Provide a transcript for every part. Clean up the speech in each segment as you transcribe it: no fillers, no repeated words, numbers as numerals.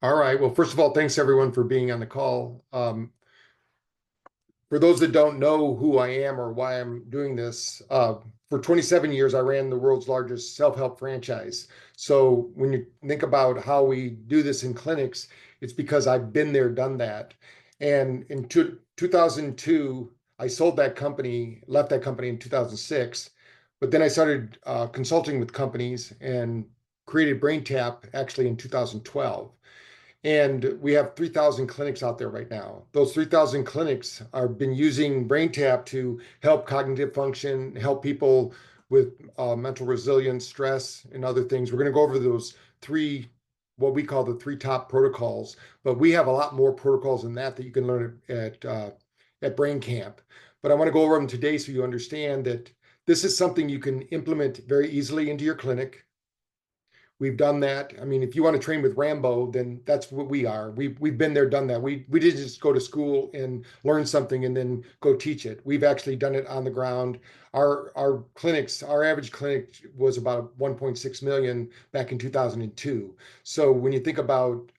All right. Well, first of all, thanks everyone for being on the call. For those that don't know who I am or why I'm doing this, for 27 years, I ran the world's largest self-help franchise. So when you think about how we do this in clinics, it's because I've been there, done that. And in 2002, I sold that company, left that company in 2006. But then I started consulting with companies and created BrainTap actually in 2012. And we have 3,000 clinics out there right now. Those 3,000 clinics are been using BrainTap to help cognitive function, help people with mental resilience, stress, and other things. We're going to go over those three, what we call the three top protocols, but we have a lot more protocols than that that you can learn at BrainCamp. But I want to go over them today so you understand that this is something you can implement very easily into your clinic. We've done that. I mean, if you want to train with Rambo, then that's what we are. We've been there, done that. We didn't just go to school and learn something and then go teach it. We've actually done it on the ground. Our clinics, our average clinic was about 1.6 million back in 2002. So when you think about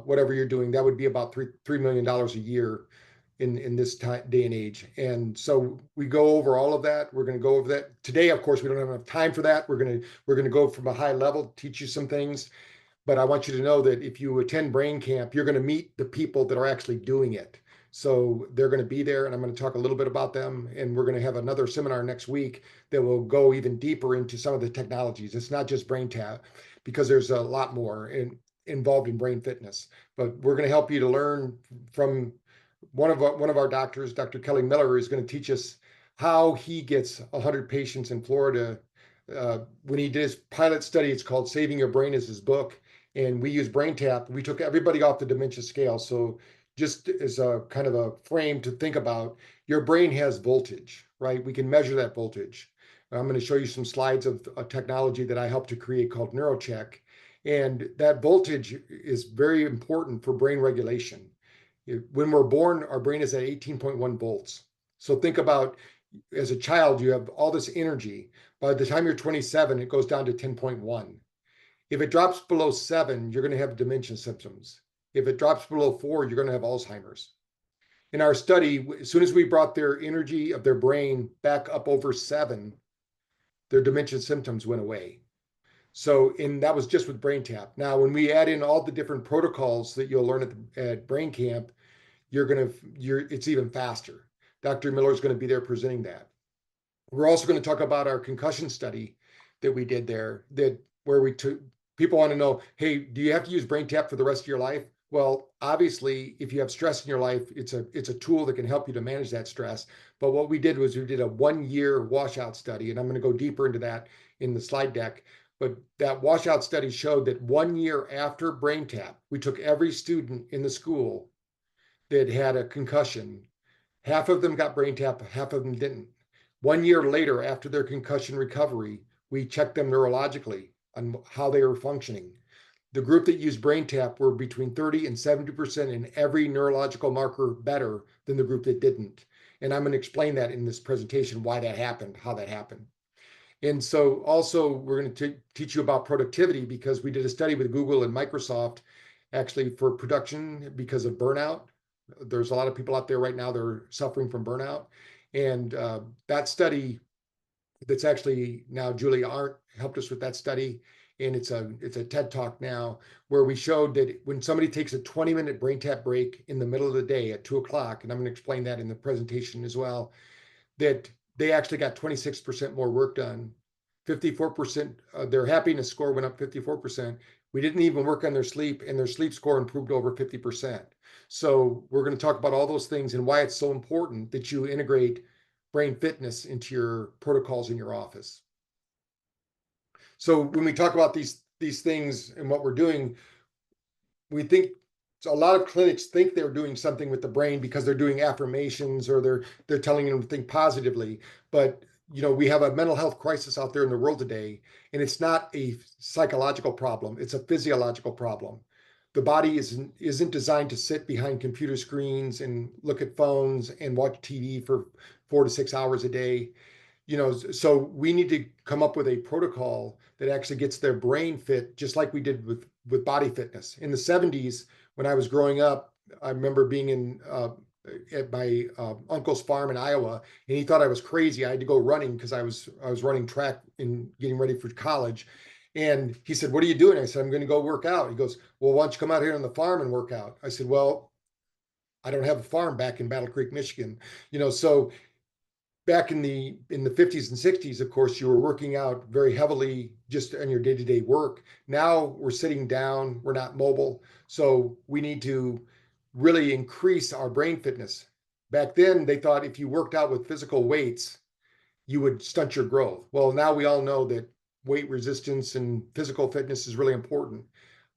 whatever you're doing, that would be about $3 million a year in this day and age. And so we go over all of that. We're going to go over that today. Of course, we don't have enough time for that. We're going to go from a high level, teach you some things. But I want you to know that if you attend Brain Camp, you're going to meet the people that are actually doing it. So they're going to be there, and I'm going to talk a little bit about them. And we're going to have another seminar next week that will go even deeper into some of the technologies. It's not just BrainTap, because there's a lot more involved in brain fitness. But we're going to help you to learn from one of our doctors, Dr. Kelly Miller, is going to teach us how he gets 100 patients in Florida. When he did his pilot study, it's called Saving Your Brain is his book. And we use BrainTap. We took everybody off the dementia scale. So just as a kind of a frame to think about, your brain has voltage, right? We can measure that voltage. I'm going to show you some slides of a technology that I helped to create called NeuroCheck. And that voltage is very important for brain regulation. When we're born, our brain is at 18.1 volts. So think about, as a child, you have all this energy. By the time you're 27, it goes down to 10.1. If it drops below 7, you're going to have dementia symptoms. If it drops below 4, you're going to have Alzheimer's. In our study, as soon as we brought their energy of their brain back up over 7, their dementia symptoms went away. So, and that was just with BrainTap. Now, when we add in all the different protocols that you'll learn at Brain Camp, it's even faster. Dr. Miller is going to be there presenting that. We're also going to talk about our concussion study that we did there, that where we took people want to know, hey, do you have to use BrainTap for the rest of your life? Well, obviously, if you have stress in your life, it's a tool that can help you to manage that stress. But what we did was we did a 1-year washout study, and I'm going to go deeper into that in the slide deck. But that washout study showed that 1 year after BrainTap, we took every student in the school that had a concussion. Half of them got BrainTap, half of them didn't. 1 year later, after their concussion recovery, we checked them neurologically on how they were functioning. The group that used BrainTap were between 30 and 70% in every neurological marker better than the group that didn't. And I'm going to explain that in this presentation, why that happened, how that happened. And so also we're going to teach you about productivity, because we did a study with Google and Microsoft actually for production because of burnout. There's a lot of people out there right now that are suffering from burnout. And that study, that's actually now Julia Arndt helped us with that study. And it's a TED Talk now where we showed that when somebody takes a 20-minute BrainTap break in the middle of the day at 2 o'clock, and I'm going to explain that in the presentation as well, that they actually got 26% more work done. 54%, their happiness score went up 54%. We didn't even work on their sleep, and their sleep score improved over 50%. So we're going to talk about all those things and why it's so important that you integrate brain fitness into your protocols in your office. So when we talk about these things and what we're doing, we think a lot of clinics think they're doing something with the brain because they're doing affirmations or they're telling them to think positively. But we have a mental health crisis out there in the world today, and it's not a psychological problem, it's a physiological problem. The body isn't designed to sit behind computer screens and look at phones and watch TV for 4 to 6 hours a day. So we need to come up with a protocol that actually gets their brain fit, just like we did with with body fitness. In the 70s, when I was growing up, I remember being at my uncle's farm in Iowa, and he thought I was crazy. I had to go running because I was running track and getting ready for college. And he said, "What are you doing?" I said, "I'm going to go work out." He goes, "Well, why don't you come out here on the farm and work out?" I said, "Well, I don't have a farm back in Battle Creek, Michigan." So back in the 50s and 60s, of course, you were working out very heavily just on your day-to-day work. Now we're sitting down, we're not mobile, so we need to really increase our brain fitness. Back then, they thought if you worked out with physical weights, you would stunt your growth. Well, now we all know that weight resistance and physical fitness is really important.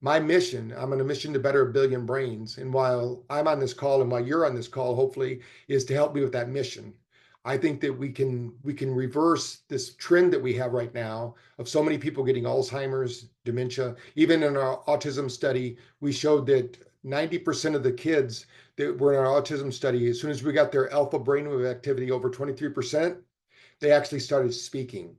I'm on a mission to better a billion brains. And while I'm on this call and while you're on this call, hopefully, is to help me with that mission. I think that we can reverse this trend that we have right now of so many people getting Alzheimer's, dementia. Even in our autism study, we showed that 90% of the kids that were in our autism study, as soon as we got their alpha brainwave activity over 23%, they actually started speaking,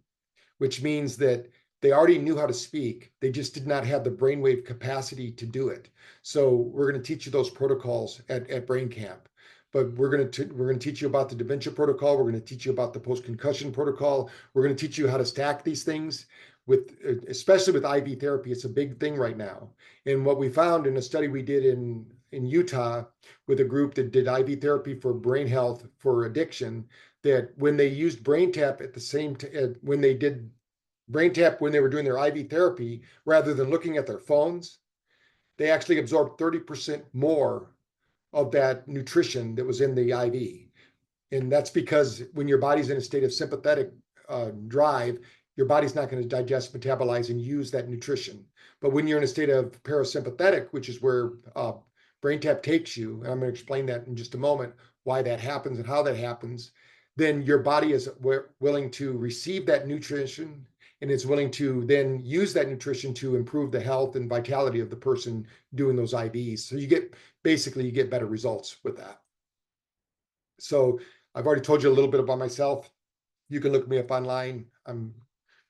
which means that they already knew how to speak. They just did not have the brainwave capacity to do it. So we're going to teach you those protocols at Brain Camp. But we're going to teach you about the dementia protocol. We're going to teach you about the post-concussion protocol. We're going to teach you how to stack these things with, especially with IV therapy. It's a big thing right now. And what we found in a study we did in Utah with a group that did IV therapy for brain health for addiction, that when they used BrainTap at the same when they did BrainTap when they were doing their IV therapy, rather than looking at their phones, they actually absorbed 30% more of that nutrition that was in the IV. And that's because when your body's in a state of sympathetic drive, your body's not going to digest, metabolize, and use that nutrition. But when you're in a state of parasympathetic, which is where BrainTap takes you, and I'm going to explain that in just a moment, why that happens and how that happens, then your body is willing to receive that nutrition and it's willing to then use that nutrition to improve the health and vitality of the person doing those IVs. So you get better results with that. So I've already told you a little bit about myself. You can look me up online. I'm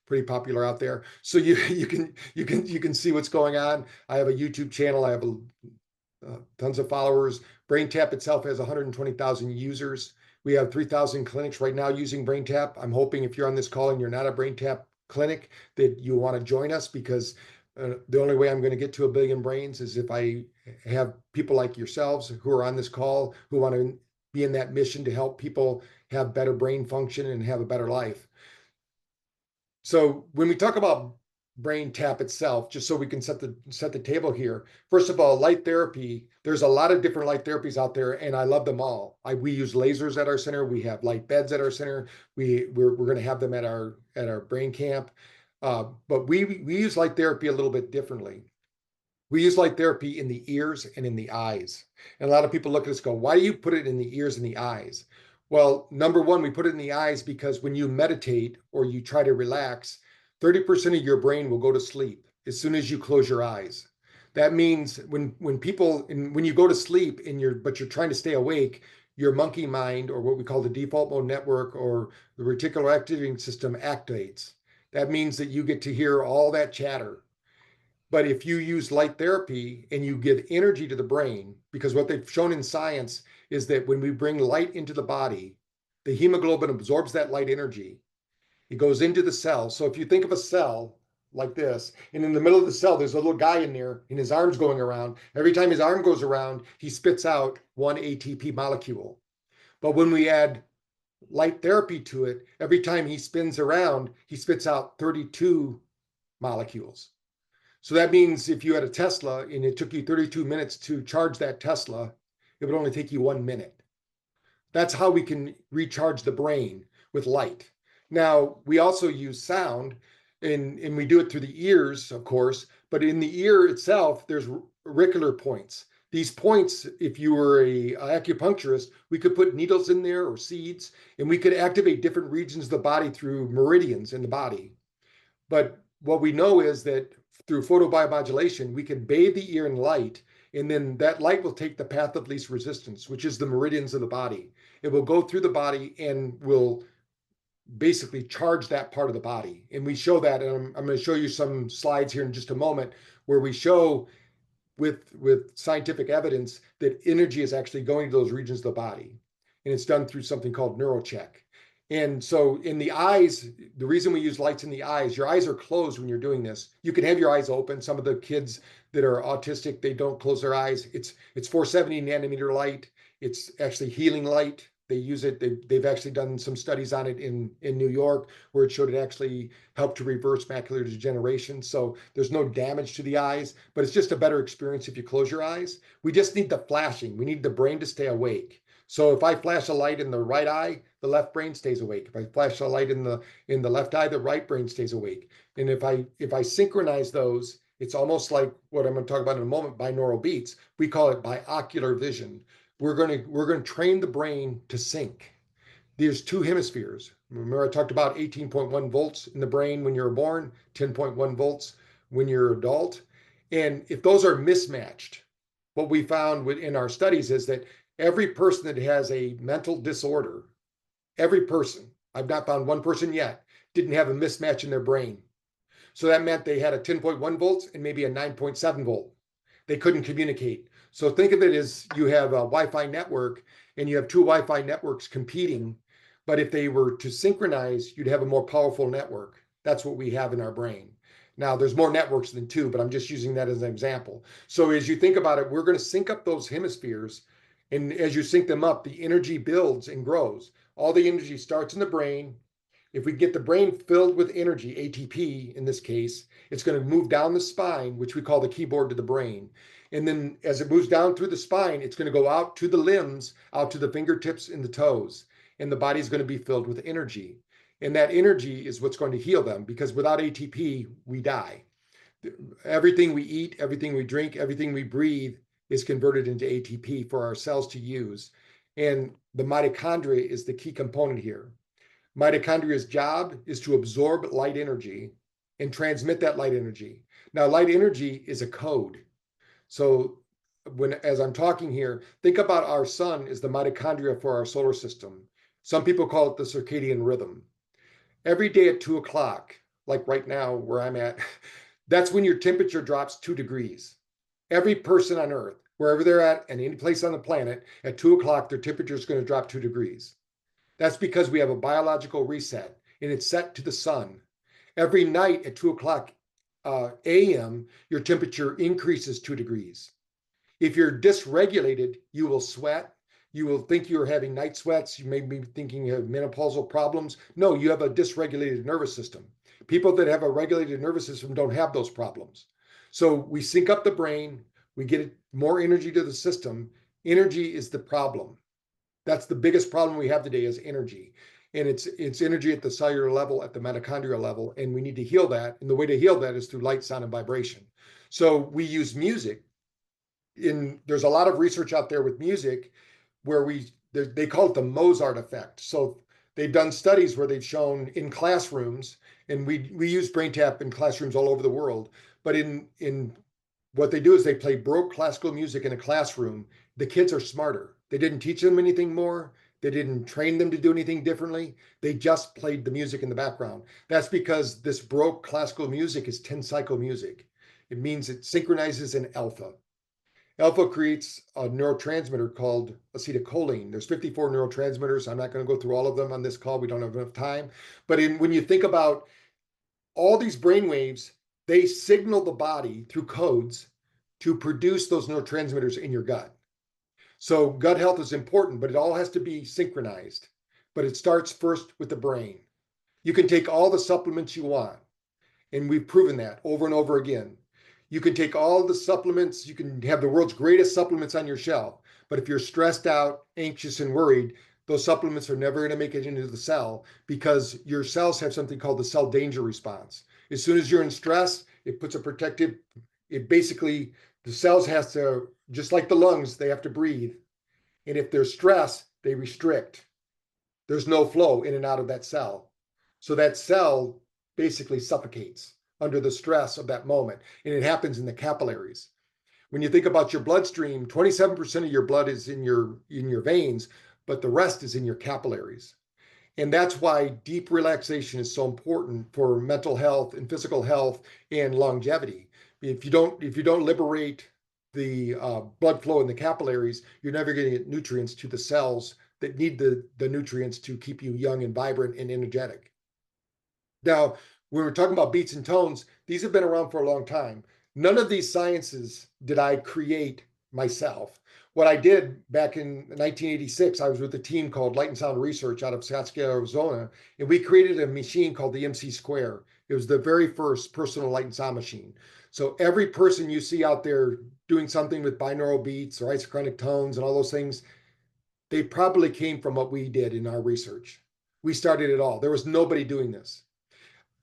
pretty popular out there. So you can see what's going on. I have a YouTube channel. I have tons of followers. BrainTap itself has 120,000 users. We have 3,000 clinics right now using BrainTap. I'm hoping if you're on this call and you're not a BrainTap clinic, that you want to join us, because the only way I'm going to get to a billion brains is if I have people like yourselves who are on this call who want to be in that mission to help people have better brain function and have a better life. So when we talk about BrainTap itself, just so we can set the table here. First of all, light therapy. There's a lot of different light therapies out there, and I love them all. We use lasers at our center. We have light beds at our center. We're going to have them at our Brain Camp, but we use light therapy a little bit differently. We use light therapy in the ears and in the eyes. And a lot of people look at us and go, "Why do you put it in the ears and the eyes?" Well, number one, we put it in the eyes because when you meditate or you try to relax, 30% of your brain will go to sleep as soon as you close your eyes. That means when you go to sleep but you're trying to stay awake, your monkey mind, or what we call the default mode network or the reticular activating system, activates. That means that you get to hear all that chatter. But if you use light therapy and you give energy to the brain, because what they've shown in science is that when we bring light into the body, the hemoglobin absorbs that light energy. It goes into the cell. So if you think of a cell like this, and in the middle of the cell, there's a little guy in there and his arm's going around. Every time his arm goes around, he spits out one ATP molecule. But when we add light therapy to it, every time he spins around, he spits out 32 molecules. So that means if you had a Tesla and it took you 32 minutes to charge that Tesla, it would only take you 1 minute. That's how we can recharge the brain with light. Now, we also use sound, and we do it through the ears, of course, but in the ear itself, there's auricular points. These points, if you were an acupuncturist, we could put needles in there or seeds, and we could activate different regions of the body through meridians in the body. But what we know is that through photobiomodulation, we can bathe the ear in light, and then that light will take the path of least resistance, which is the meridians of the body. It will go through the body and will basically charge that part of the body. And we show that, and I'm going to show you some slides here in just a moment, where we show with scientific evidence that energy is actually going to those regions of the body. And it's done through something called neurocheck. And so in the eyes, the reason we use lights in the eyes, your eyes are closed when you're doing this. You can have your eyes open. Some of the kids that are autistic, they don't close their eyes. It's 470 nanometer light. It's actually healing light. They use it. They've actually done some studies on it in New York where it showed it actually helped to reverse macular degeneration. So there's no damage to the eyes, but it's just a better experience if you close your eyes. We just need the flashing. We need the brain to stay awake. So if I flash a light in the right eye, the left brain stays awake. If I flash a light in the left eye, the right brain stays awake. And if I synchronize those, it's almost like what I'm going to talk about in a moment, binaural beats. We call it biocular vision. We're going to train the brain to sync. There's two hemispheres. Remember I talked about 18.1 volts in the brain when you're born, 10.1 volts when you're adult. And if those are mismatched, what we found in our studies is that every person that has a mental disorder, every person, I've not found one person yet, didn't have a mismatch in their brain. So that meant they had a 10.1 volts and maybe a 9.7 volt. They couldn't communicate. So think of it as you have a Wi-Fi network and you have two Wi-Fi networks competing. But if they were to synchronize, you'd have a more powerful network. That's what we have in our brain. Now, there's more networks than two, but I'm just using that as an example. So as you think about it, we're going to sync up those hemispheres. And as you sync them up, the energy builds and grows. All the energy starts in the brain. If we get the brain filled with energy, ATP in this case, it's going to move down the spine, which we call the keyboard to the brain. And then as it moves down through the spine, it's going to go out to the limbs, out to the fingertips and the toes. And the body's going to be filled with energy. And that energy is what's going to heal them, because without ATP, we die. Everything we eat, everything we drink, everything we breathe is converted into ATP for our cells to use. And the mitochondria is the key component here. Mitochondria's job is to absorb light energy and transmit that light energy. Now, light energy is a code. So as I'm talking here, think about our sun as the mitochondria for our solar system. Some people call it the circadian rhythm. Every day at 2 o'clock, like right now where I'm at, that's when your temperature drops 2 degrees. Every person on Earth, wherever they're at and any place on the planet, at 2 o'clock, their temperature is going to drop 2 degrees. That's because we have a biological reset and it's set to the sun. Every night at 2 o'clock a.m., your temperature increases 2 degrees. If you're dysregulated, you will sweat. You will think you're having night sweats. You may be thinking you have menopausal problems. No, you have a dysregulated nervous system. People that have a regulated nervous system don't have those problems. So we sync up the brain. We get more energy to the system. Energy is the problem. That's the biggest problem we have today is energy. And it's energy at the cellular level, at the mitochondrial level, and we need to heal that. And the way to heal that is through light, sound, and vibration. So we use music. There's a lot of research out there with music where they call it the Mozart effect. So they've done studies where they've shown in classrooms, and we use BrainTap in classrooms all over the world, but in what they do is they play Baroque classical music in a classroom. The kids are smarter. They didn't teach them anything more. They didn't train them to do anything differently. They just played the music in the background. That's because this Baroque classical music is 10 cycle music. It means it synchronizes in alpha. Alpha creates a neurotransmitter called acetylcholine. There's 54 neurotransmitters. I'm not going to go through all of them on this call. We don't have enough time. But when you think about all these brain waves, they signal the body through codes to produce those neurotransmitters in your gut. So gut health is important, but it all has to be synchronized. But it starts first with the brain. You can take all the supplements you want, and we've proven that over and over again. You can take all the supplements, you can have the world's greatest supplements on your shelf, but if you're stressed out, anxious, and worried, those supplements are never going to make it into the cell because your cells have something called the cell danger response. As soon as you're in stress, it puts a protective, the cells has to, just like the lungs, they have to breathe. And if there's stress, they restrict. There's no flow in and out of that cell. So that cell basically suffocates under the stress of that moment. And it happens in the capillaries. When you think about your bloodstream, 27% of your blood is in your veins, but the rest is in your capillaries. And that's why deep relaxation is so important for mental health and physical health and longevity, If you don't liberate the blood flow in the capillaries, you're never going to get nutrients to the cells that need the nutrients to keep you young and vibrant and energetic. Now, when we're talking about beats and tones, these have been around for a long time. None of these sciences did I create myself. What I did back in 1986, I was with a team called Light and Sound Research out of Scottsdale, Arizona, and we created a machine called the MC Square. It was the very first personal light and sound machine. So every person you see out there doing something with binaural beats or isochronic tones and all those things, they probably came from what we did in our research. We started it all. There was nobody doing this.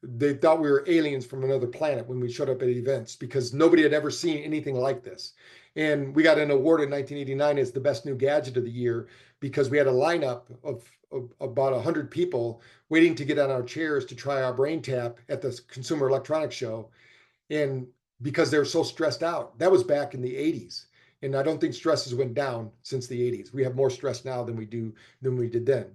They thought we were aliens from another planet when we showed up at events because nobody had ever seen anything like this. And we got an award in 1989 as the best new gadget of the year because we had a lineup of about 100 people waiting to get on our chairs to try our BrainTap at the Consumer Electronics Show. And because they were so stressed out, that was back in the 80s. And I don't think stress has went down since the 80s. We have more stress now than we did then.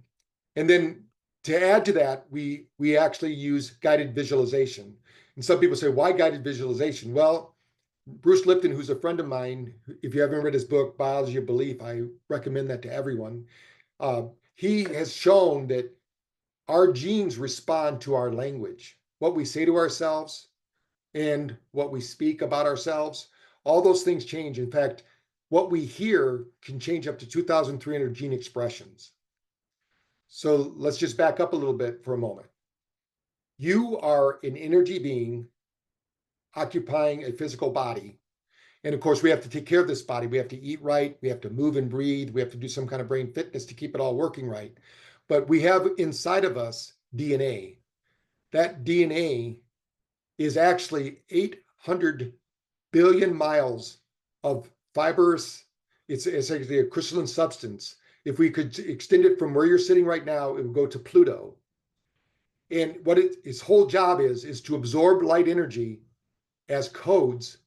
And then to add to that, we actually use guided visualization. And some people say, why guided visualization? Well, Bruce Lipton, who's a friend of mine, if you haven't read his book, Biology of Belief, I recommend that to everyone. He has shown that our genes respond to our language, what we say to ourselves and what we speak about ourselves. All those things change. In fact, what we hear can change up to 2,300 gene expressions. So let's just back up a little bit for a moment. You are an energy being occupying a physical body. And of course, we have to take care of this body. We have to eat right. We have to move and breathe. We have to do some kind of brain fitness to keep it all working right. But we have inside of us DNA. That DNA is actually 800 billion miles of fibrous. It's actually a crystalline substance. If we could extend it from where you're sitting right now, it would go to Pluto. And what its whole job is to absorb light energy as codes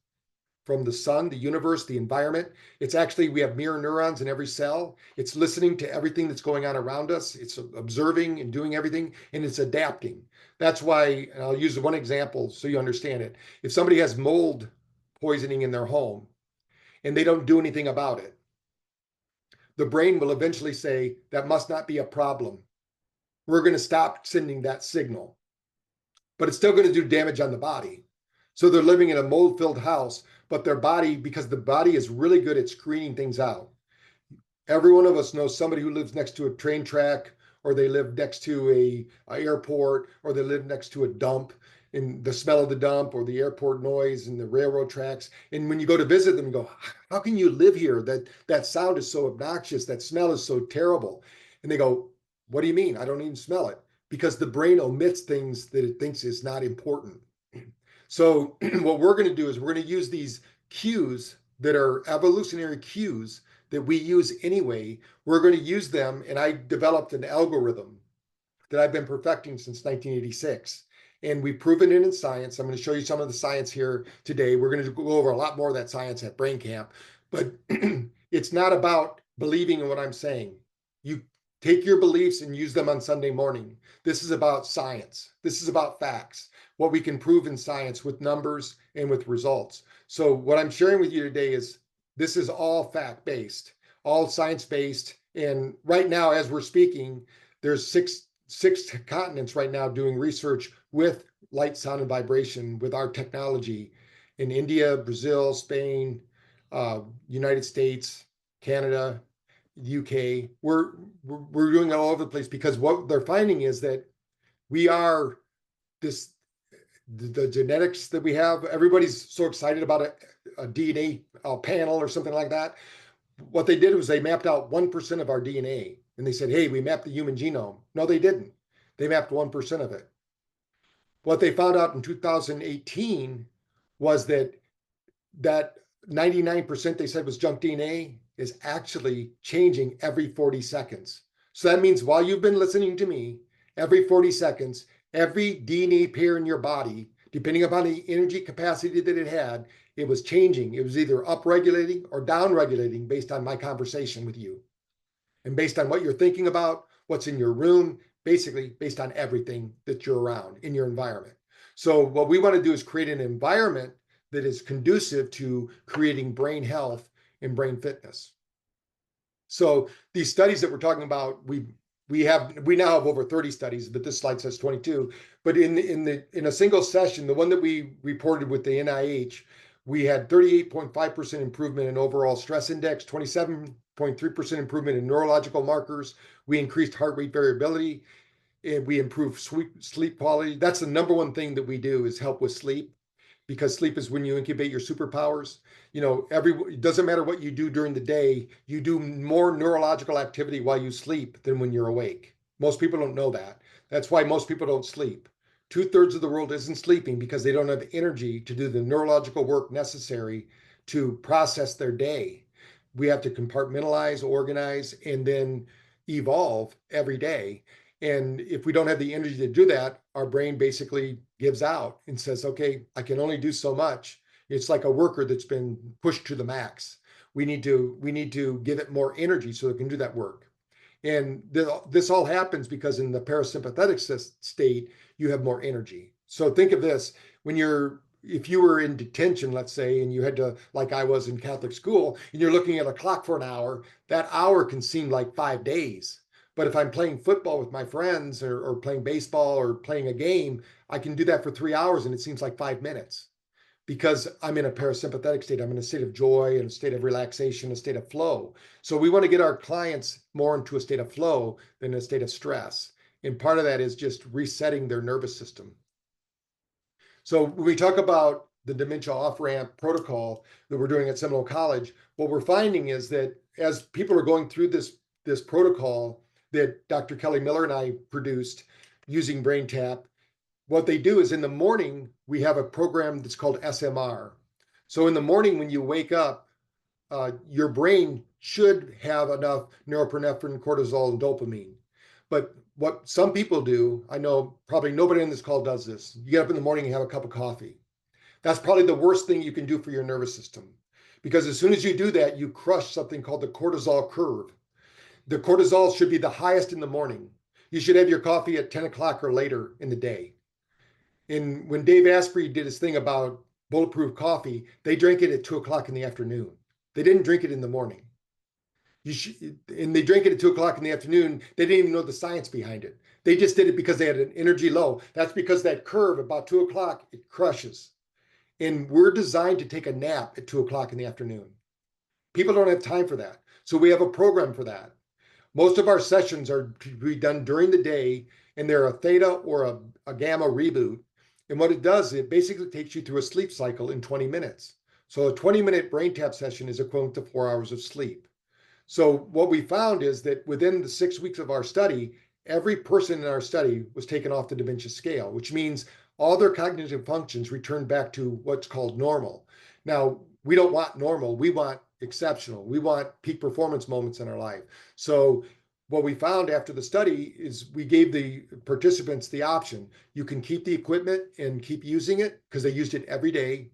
from the sun, the universe, the environment. It's actually, we have mirror neurons in every cell. It's listening to everything that's going on around us. It's observing and doing everything, and it's adapting. That's why, and I'll use one example so you understand it. If somebody has mold poisoning in their home and they don't do anything about it, the brain will eventually say, that must not be a problem. We're going to stop sending that signal. But it's still going to do damage on the body. So they're living in a mold-filled house, but their body, because the body is really good at screening things out. Every one of us knows somebody who lives next to a train track, or they live next to a airport, or they live next to a dump, and the smell of the dump or the airport noise and the railroad tracks. And when you go to visit them, you go, how can you live here? That sound is so obnoxious. That smell is so terrible. And they go, what do you mean? I don't even smell it. Because the brain omits things that it thinks is not important. So what we're going to do is we're going to use these cues that are evolutionary cues that we use anyway. We're going to use them, and I developed an algorithm that I've been perfecting since 1986. And we've proven it in science. I'm going to show you some of the science here today. We're going to go over a lot more of that science at Brain Camp, but it's not about believing in what I'm saying. You take your beliefs and use them on Sunday morning. This is about science. This is about facts, what we can prove in science with numbers and with results. So what I'm sharing with you today is this is all fact-based, all science-based. And right now, as we're speaking, there's six continents right now doing research with light, sound, and vibration with our technology in India, Brazil, Spain, United States, Canada, UK. We're doing it all over the place because what they're finding is that we are the genetics that we have. Everybody's so excited about a DNA panel or something like that. What they did was they mapped out 1% of our DNA. And they said, hey, we mapped the human genome. No, they didn't. They mapped 1% of it. What they found out in 2018 was that 99% they said was junk DNA is actually changing every 40 seconds. So that means while you've been listening to me, every 40 seconds, every DNA pair in your body, depending upon the energy capacity that it had, it was changing. It was either upregulating or downregulating based on my conversation with you. And based on what you're thinking about, what's in your room, basically based on everything that you're around in your environment. So what we want to do is create an environment that is conducive to creating brain health and brain fitness. So these studies that we're talking about, we now have over 30 studies, but this slide says 22. But in a single session, the one that we reported with the NIH, we had 38.5% improvement in overall stress index, 27.3% improvement in neurological markers. We increased heart rate variability, and we improved sleep quality. That's the number one thing that we do, is help with sleep, because sleep is when you incubate your superpowers. It doesn't matter what you do during the day, you do more neurological activity while you sleep than when you're awake. Most people don't know that. That's why most people don't sleep. 2/3 of the world isn't sleeping because they don't have energy to do the neurological work necessary to process their day. We have to compartmentalize, organize, and then evolve every day. And if we don't have the energy to do that, our brain basically gives out and says, okay, I can only do so much. It's like a worker that's been pushed to the max. We need to give it more energy so it can do that work. And this all happens because in the parasympathetic state, you have more energy. So think of this: if you were in detention, let's say, and you had to, like I was in Catholic school, and you're looking at a clock for an hour, that hour can seem like 5 days. But if I'm playing football with my friends, or playing baseball, or playing a game, I can do that for 3 hours and it seems like 5 minutes, because I'm in a parasympathetic state. I'm in a state of joy, and a state of relaxation, a state of flow. So we want to get our clients more into a state of flow than a state of stress. And part of that is just resetting their nervous system. So when we talk about the dementia off-ramp protocol that we're doing at Seminole College, what we're finding is that as people are going through this protocol that Dr. Kelly Miller and I produced using BrainTap, what they do is in the morning, we have a program that's called SMR. So in the morning, when you wake up, your brain should have enough norepinephrine, cortisol, and dopamine. But what some people do, I know probably nobody on this call does this. You get up in the morning and have a cup of coffee. That's probably the worst thing you can do for your nervous system, because as soon as you do that, you crush something called the cortisol curve. The cortisol should be the highest in the morning. You should have your coffee at 10 o'clock or later in the day. And when Dave Asprey did his thing about bulletproof coffee, they drank it at 2 o'clock in the afternoon. They didn't drink it in the morning. And they drank it at 2 o'clock in the afternoon. They didn't even know the science behind it. They just did it because they had an energy low. That's because that curve about 2 o'clock, it crushes. And we're designed to take a nap at 2 o'clock in the afternoon. People don't have time for that. So we have a program for that. Most of our sessions are to be done during the day, and they're a theta or a gamma reboot. And what it does, it basically takes you through a sleep cycle in 20 minutes. So a 20-minute BrainTap session is equivalent to 4 hours of sleep. So what we found is that within the 6 weeks of our study, every person in our study was taken off the dementia scale, which means all their cognitive functions returned back to what's called normal. Now, we don't want normal, we want exceptional. We want peak performance moments in our life. So what we found after the study is we gave the participants the option. You can keep the equipment and keep using it, because they used it every day,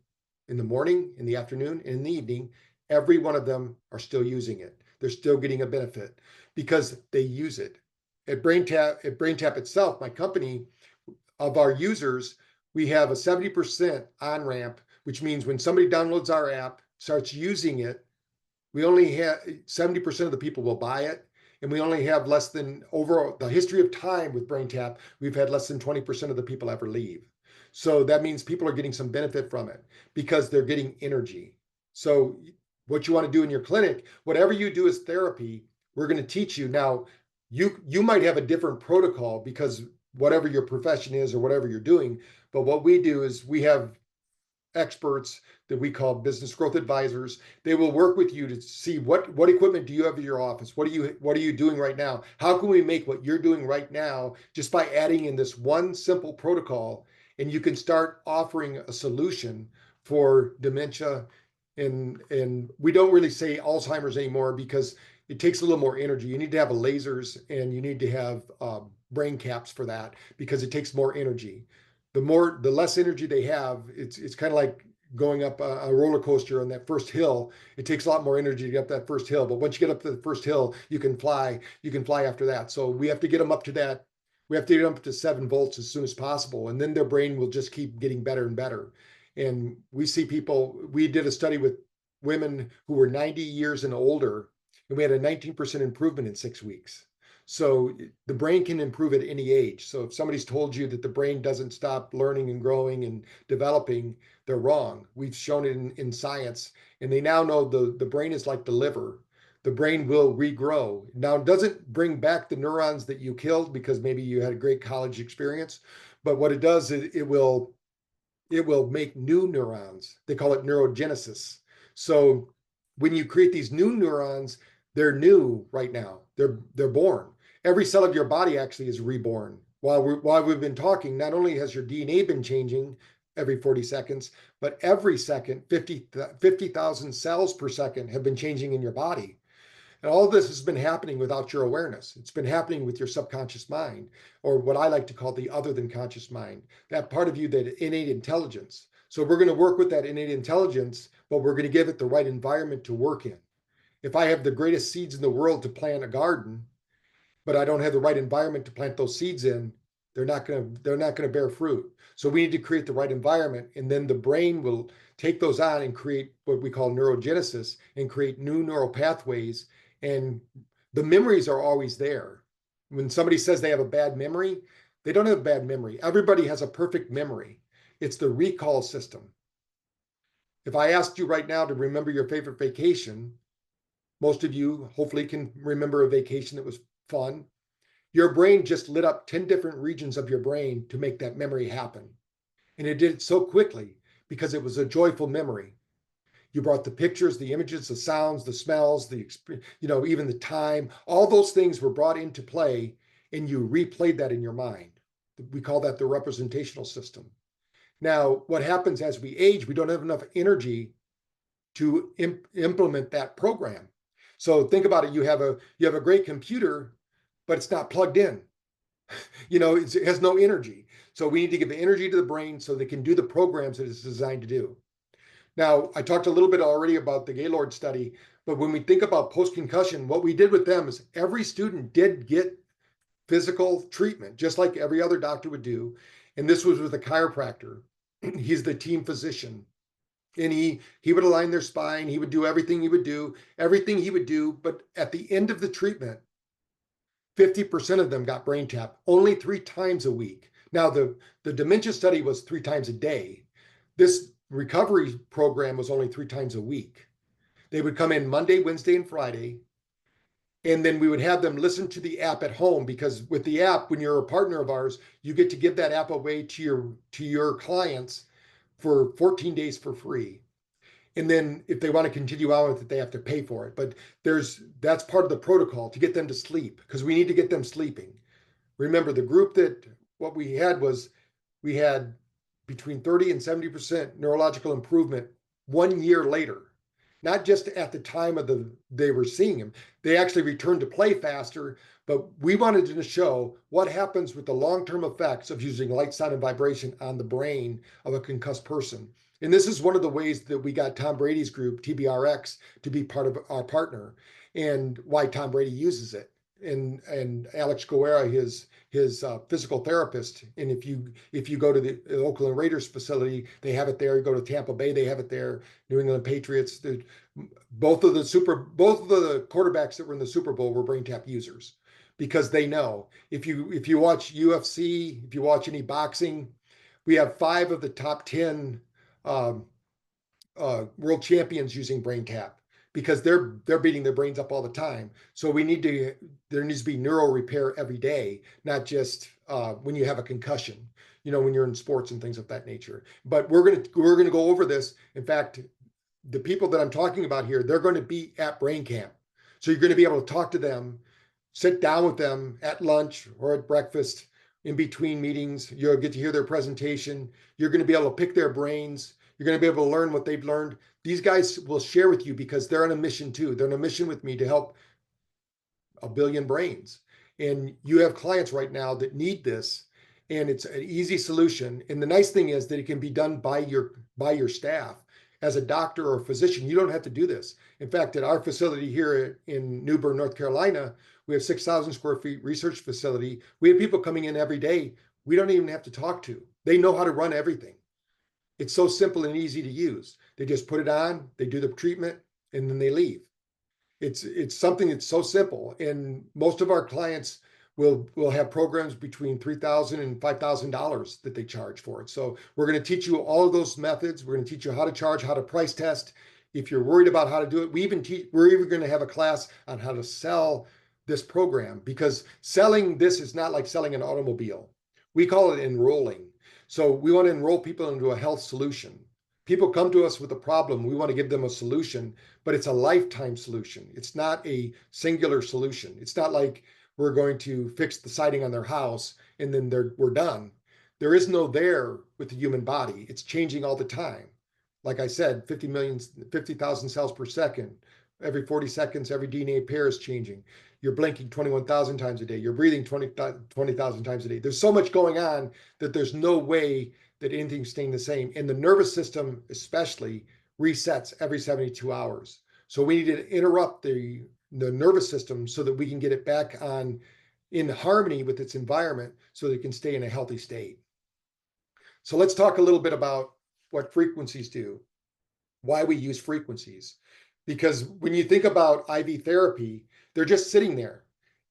in the morning, in the afternoon, and in the evening. Every one of them are still using it. They're still getting a benefit because they use it. At BrainTap itself, my company, of our users, we have a 70% on-ramp, which means when somebody downloads our app, starts using it, we only have 70% of the people will buy it. And we only have less than, over the history of time with BrainTap, we've had less than 20% of the people ever leave. So that means people are getting some benefit from it because they're getting energy. So what you want to do in your clinic, whatever you do as therapy, we're going to teach you. Now, you might have a different protocol because whatever your profession is or whatever you're doing. But what we do is we have experts that we call business growth advisors. They will work with you to see what equipment do you have in your office? What are you doing right now? How can we make what you're doing right now just by adding in this one simple protocol? And you can start offering a solution for dementia. And we don't really say Alzheimer's anymore because it takes a little more energy. You need to have lasers, and you need to have brain caps for that because it takes more energy. The less energy they have, it's kind of like going up a roller coaster on that first hill. It takes a lot more energy to get up that first hill, but once you get up to the first hill, you can fly after that. So we have to get them up to that. We have to get them up to 7 volts as soon as possible, and then their brain will just keep getting better and better. And we see people, we did a study with women who were 90 years and older, and we had a 19% improvement in 6 weeks. So the brain can improve at any age. So if somebody's told you that the brain doesn't stop learning and growing and developing, they're wrong. We've shown it in science, and they now know the brain is like the liver. The brain will regrow. Now, it doesn't bring back the neurons that you killed because maybe you had a great college experience, but what it does is it will make new neurons. They call it neurogenesis. So when you create these new neurons, they're new right now. They're born. Every cell of your body actually is reborn. While we've been talking, not only has your DNA been changing every 40 seconds, but every second, 50,000 cells per second have been changing in your body. And all this has been happening without your awareness. It's been happening with your subconscious mind, or what I like to call the other than conscious mind, that part of you, that innate intelligence. So we're going to work with that innate intelligence, but we're going to give it the right environment to work in. If I have the greatest seeds in the world to plant a garden, but I don't have the right environment to plant those seeds in, they're not going to bear fruit. So we need to create the right environment, and then the brain will take those on and create what we call neurogenesis and create new neural pathways. And the memories are always there. When somebody says they have a bad memory, they don't have a bad memory. Everybody has a perfect memory. It's the recall system. If I asked you right now to remember your favorite vacation, most of you hopefully can remember a vacation that was fun. Your brain just lit up 10 different regions of your brain to make that memory happen. And it did it so quickly because it was a joyful memory. You brought the pictures, the images, the sounds, the smells, even the time, all those things were brought into play, and you replayed that in your mind. We call that the representational system. Now, what happens as we age, we don't have enough energy to implement that program. So think about it. You have a great computer, but it's not plugged in. It has no energy. So we need to give energy to the brain so they can do the programs that it's designed to do. Now, I talked a little bit already about the Gaylord study, but when we think about post-concussion, what we did with them is every student did get physical treatment, just like every other doctor would do. And this was with a chiropractor. He's the team physician. And he would align their spine. He would do everything he would do. But at the end of the treatment, 50% of them got BrainTap only 3 times a week. Now, the dementia study was 3 times a day. This recovery program was only 3 times a week. They would come in Monday, Wednesday, and Friday, and then we would have them listen to the app at home, because with the app, when you're a partner of ours, you get to give that app away to your clients for 14 days for free. And then if they want to continue on with it, they have to pay for it. But that's part of the protocol to get them to sleep, because we need to get them sleeping. Remember, the group what we had was, we had between 30 and 70% neurological improvement 1 year later. Not just at the time they were seeing him. They actually returned to play faster, but we wanted to show what happens with the long-term effects of using light, sound, and vibration on the brain of a concussed person. And this is one of the ways that we got Tom Brady's group, TBRX, to be part of our partner, and why Tom Brady uses it. And Alex Guerra, his physical therapist. And if you go to the Oakland Raiders facility, they have it there. You go to Tampa Bay, they have it there. New England Patriots, both of the quarterbacks that were in the Super Bowl were BrainTap users, because they know, if you watch UFC, if you watch any boxing, we have 5 of the top 10 world champions using BrainTap, because they're beating their brains up all the time. So there needs to be neural repair every day, not just when you have a concussion, when you're in sports and things of that nature. But we're gonna go over this. In fact, the people that I'm talking about here, they're going to be at Brain Camp. So you're going to be able to talk to them, sit down with them at lunch or at breakfast, in between meetings. You'll get to hear their presentation. You're going to be able to pick their brains. You're going to be able to learn what they've learned. These guys will share with you, because they're on a mission too. They're on a mission with me to help 1 billion brains. And you have clients right now that need this, and it's an easy solution. And the nice thing is that it can be done by your staff. As a doctor or a physician, you don't have to do this. In fact, at our facility here in New Bern, North Carolina, we have 6,000 square feet research facility. We have people coming in every day we don't even have to talk to. They know how to run everything. It's so simple and easy to use. They just put it on, they do the treatment, and then they leave. It's something that's so simple, and most of our clients will have programs between $3,000 and $5,000 that they charge for it. So we're going to teach you all of those methods. We're going to teach you how to charge, how to price test. If you're worried about how to do it, we're even going to have a class on how to sell this program, because selling this is not like selling an automobile. We call it enrolling. So we want to enroll people into a health solution. People come to us with a problem. We want to give them a solution, but it's a lifetime solution. It's not a singular solution. It's not like we're going to fix the siding on their house and then we're done. There is no there with the human body. It's changing all the time. Like I said, 50,000 cells per second. Every 40 seconds, every DNA pair is changing. You're blinking 21,000 times a day. You're breathing 20,000 times a day. There's so much going on that there's no way that anything's staying the same. And the nervous system, especially, resets every 72 hours. So we need to interrupt the nervous system so that we can get it back on in harmony with its environment so that it can stay in a healthy state. So let's talk a little bit about what frequencies do, why we use frequencies. Because when you think about IV therapy, they're just sitting there.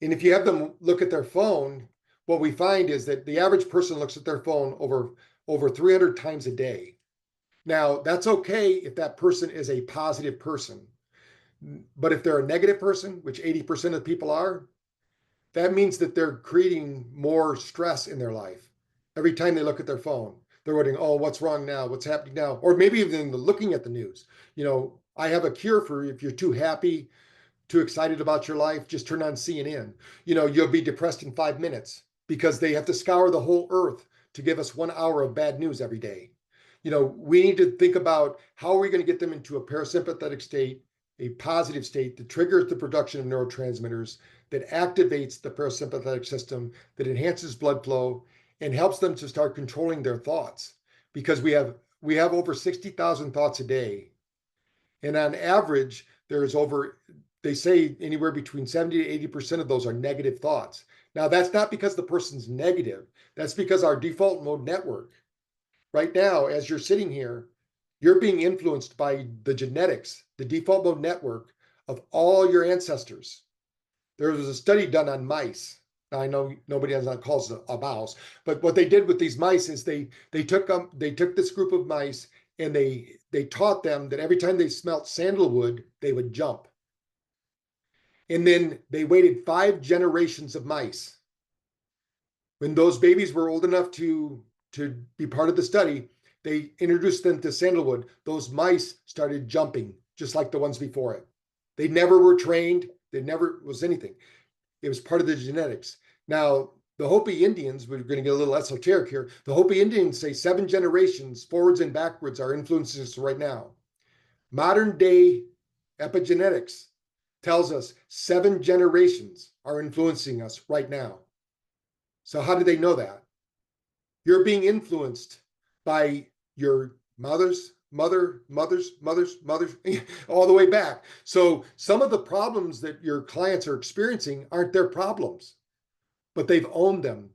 And if you have them look at their phone, what we find is that the average person looks at their phone over 300 times a day. Now, that's okay if that person is a positive person. But if they're a negative person, which 80% of people are, that means that they're creating more stress in their life. Every time they look at their phone, they're wondering, oh, what's wrong now? What's happening now? Or maybe even looking at the news. I have a cure for if you're too happy, too excited about your life, just turn on CNN. You'll be depressed in 5 minutes because they have to scour the whole earth to give us 1 hour of bad news every day. We need to think about how are we going to get them into a parasympathetic state, a positive state that triggers the production of neurotransmitters, that activates the parasympathetic system, that enhances blood flow, and helps them to start controlling their thoughts. Because we have over 60,000 thoughts a day. And on average, they say anywhere between 70 to 80% of those are negative thoughts. Now, that's not because the person's negative. That's because our default mode network, right now, as you're sitting here, you're being influenced by the genetics, the default mode network of all your ancestors. There was a study done on mice. Now, I know nobody has not calls it a mouse, but what they did with these mice is they took this group of mice and they taught them that every time they smelt sandalwood, they would jump. And then they waited 5 generations of mice. When those babies were old enough to be part of the study, they introduced them to sandalwood. Those mice started jumping just like the ones before it. They never were trained. They never was anything. It was part of the genetics. Now, the Hopi Indians, we're going to get a little esoteric here. The Hopi Indians say 7 generations forwards and backwards are influencing us right now. Modern day epigenetics tells us 7 generations are influencing us right now. So how do they know that? You're being influenced by your mothers, all the way back. So some of the problems that your clients are experiencing aren't their problems, but they've owned them.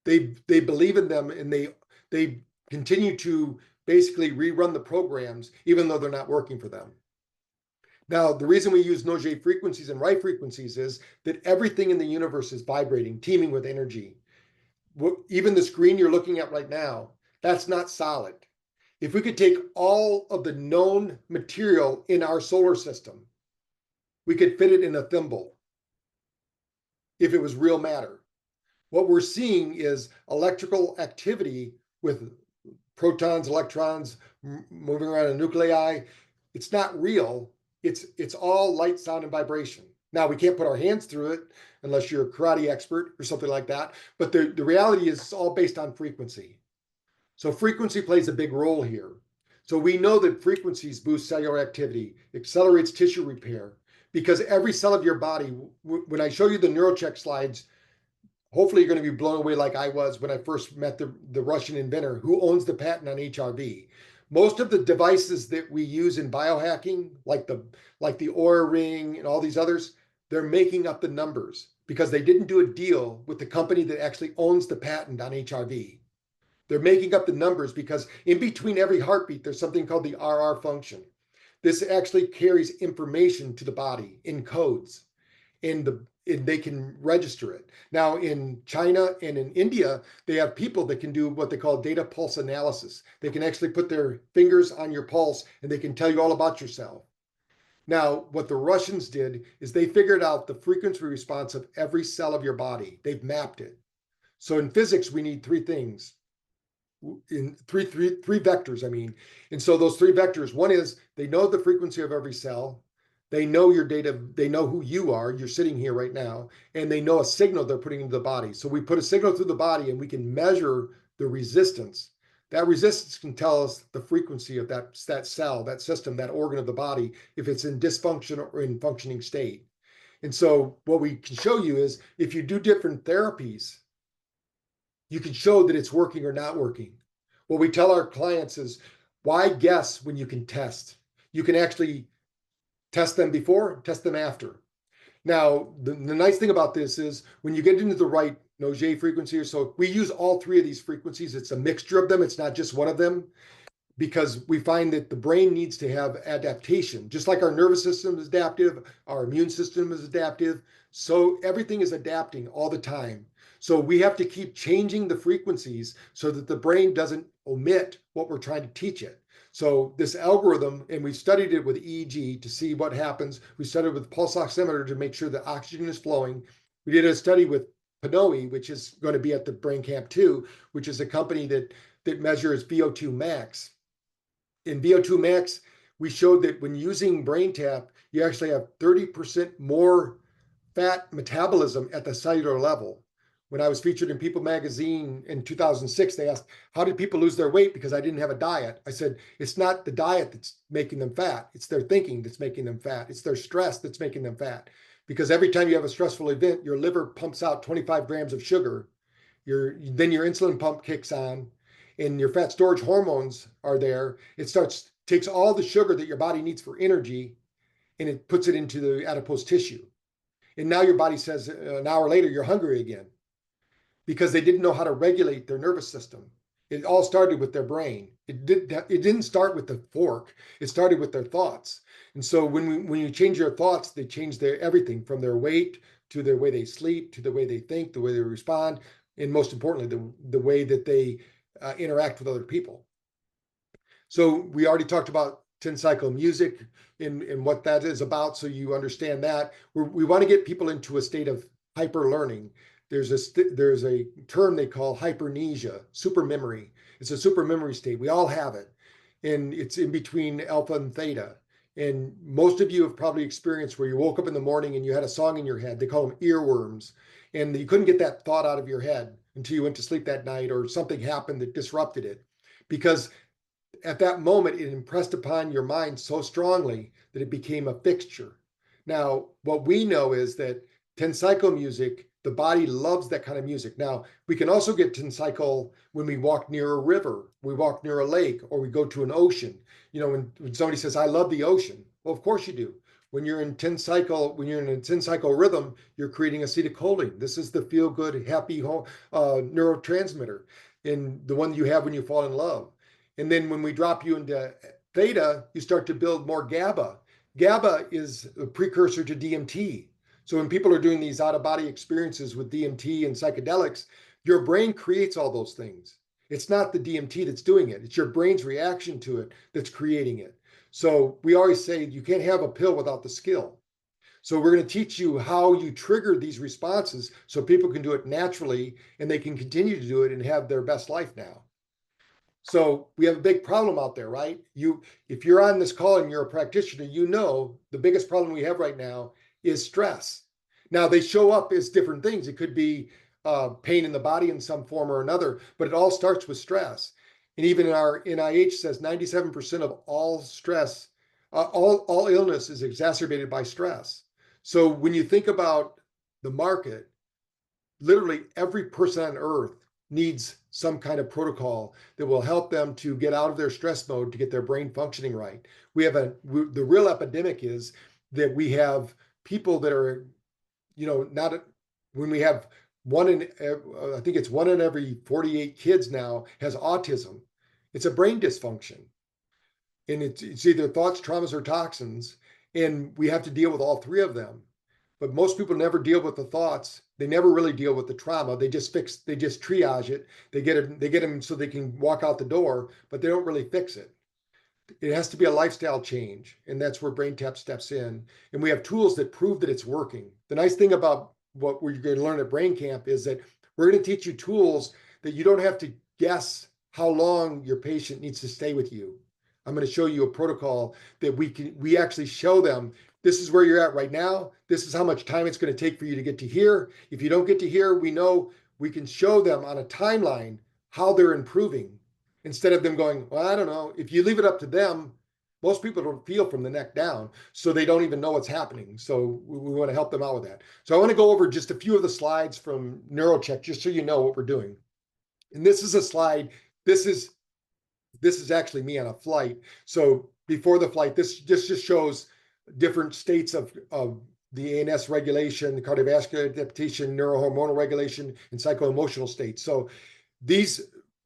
They believe in them, and they continue to basically rerun the programs, even though they're not working for them. Now, the reason we use Nogier frequencies and right frequencies is that everything in the universe is vibrating, teeming with energy. Even the screen you're looking at right now, that's not solid. If we could take all of the known material in our solar system, we could fit it in a thimble if it was real matter. What we're seeing is electrical activity with protons, electrons moving around a nuclei. It's not real. It's all light, sound, and vibration. Now, we can't put our hands through it unless you're a karate expert or something like that. But the reality is it's all based on frequency. So frequency plays a big role here. So we know that frequencies boost cellular activity, accelerates tissue repair, because every cell of your body, when I show you the neurocheck slides, hopefully you're going to be blown away like I was when I first met the Russian inventor who owns the patent on HRV. Most of the devices that we use in biohacking, like the Oura Ring and all these others, they're making up the numbers because they didn't do a deal with the company that actually owns the patent on HRV. They're making up the numbers because in between every heartbeat, there's something called the RR function. This actually carries information to the body in codes, and they can register it. Now, in China and in India, they have people that can do what they call data pulse analysis. They can actually put their fingers on your pulse and they can tell you all about yourself. Now, what the Russians did is they figured out the frequency response of every cell of your body. They've mapped it. So in physics, we need three things, in three vectors, I mean. And so those three vectors, one is they know the frequency of every cell. They know your data, they know who you are, you're sitting here right now, and they know a signal they're putting into the body. So we put a signal through the body and we can measure the resistance. That resistance can tell us the frequency of that cell, that system, that organ of the body, if it's in dysfunction or in functioning state. And so what we can show you is if you do different therapies, you can show that it's working or not working. What we tell our clients is, why guess when you can test? You can actually test them before, test them after. Now, the nice thing about this is when you get into the right Auger frequency, so we use all three of these frequencies. It's a mixture of them. It's not just one of them, because we find that the brain needs to have adaptation. Just like our nervous system is adaptive, our immune system is adaptive. So everything is adapting all the time. So we have to keep changing the frequencies so that the brain doesn't omit what we're trying to teach it. So this algorithm, and we studied it with EEG to see what happens. We studied it with pulse oximeter to make sure that oxygen is flowing. We did a study with Pinoe, which is going to be at the BrainTap 2, which is a company that measures VO2 max. In VO2 max, we showed that when using BrainTap, you actually have 30% more fat metabolism at the cellular level. When I was featured in People magazine in 2006, they asked, how did people lose their weight? Because I didn't have a diet. I said, it's not the diet that's making them fat. It's their thinking that's making them fat. It's their stress that's making them fat. Because every time you have a stressful event, your liver pumps out 25 grams of sugar. Then your insulin pump kicks on and your fat storage hormones are there. It takes all the sugar that your body needs for energy and it puts it into the adipose tissue. And now your body says an hour later, you're hungry again, because they didn't know how to regulate their nervous system. It all started with their brain. It didn't start with the fork. It started with their thoughts. And so when you change your thoughts, they change everything from their weight to the way they sleep, to the way they think, the way they respond, and most importantly, the way that they interact with other people. So we already talked about 10 cycle music and what that is about, so you understand that. We want to get people into a state of hyper learning. There's a term they call hypermnesia, super memory. It's a super memory state. We all have it, and it's in between alpha and theta. And most of you have probably experienced where you woke up in the morning and you had a song in your head. They call them earworms, and you couldn't get that thought out of your head until you went to sleep that night, or something happened that disrupted it, because at that moment it impressed upon your mind so strongly that it became a fixture. Now, what we know is that 10 cycle music, the body loves that kind of music. Now, we can also get 10 cycle when we walk near a river, we walk near a lake, or we go to an ocean. You know, when somebody says, I love the ocean, well, of course you do. When you're in a 10 cycle rhythm, you're creating acetylcholine. This is the feel good, happy neurotransmitter, and the one you have when you fall in love. And then when we drop you into theta, you start to build more GABA. GABA is a precursor to DMT. So when people are doing these out-of-body experiences with DMT and psychedelics, your brain creates all those things. It's not the DMT that's doing it. It's your brain's reaction to it that's creating it. So we always say you can't have a pill without the skill. So we're going to teach you how you trigger these responses so people can do it naturally and they can continue to do it and have their best life now. So we have a big problem out there, right? If you're on this call and you're a practitioner, you know the biggest problem we have right now is stress. Now, they show up as different things. It could be pain in the body in some form or another, but it all starts with stress. And even our NIH says 97% of all stress, all illness is exacerbated by stress. So when you think about the market, literally every person on earth needs some kind of protocol that will help them to get out of their stress mode to get their brain functioning right. The real epidemic is that we have people that are, when we have I think it's 1 in every 48 kids now has autism. It's a brain dysfunction. And it's either thoughts, traumas, or toxins. And we have to deal with all three of them. But most people never deal with the thoughts. They never really deal with the trauma. They just triage it. They get them so they can walk out the door, but they don't really fix it. It has to be a lifestyle change. And that's where BrainTap steps in. And we have tools that prove that it's working. The nice thing about what we're going to learn at Brain Camp is that we're going to teach you tools that you don't have to guess how long your patient needs to stay with you. I'm going to show you a protocol that we actually show them. This is where you're at right now. This is how much time it's going to take for you to get to here. If you don't get to here, we know we can show them on a timeline how they're improving instead of them going, well, I don't know. If you leave it up to them, most people don't feel from the neck down, so they don't even know what's happening. So we want to help them out with that. So I want to go over just a few of the slides from NeuroCheck, just so you know what we're doing. And this is a slide. This is actually me on a flight. So before the flight, this just shows different states of the ANS regulation, the cardiovascular adaptation, neurohormonal regulation, and psycho-emotional states. So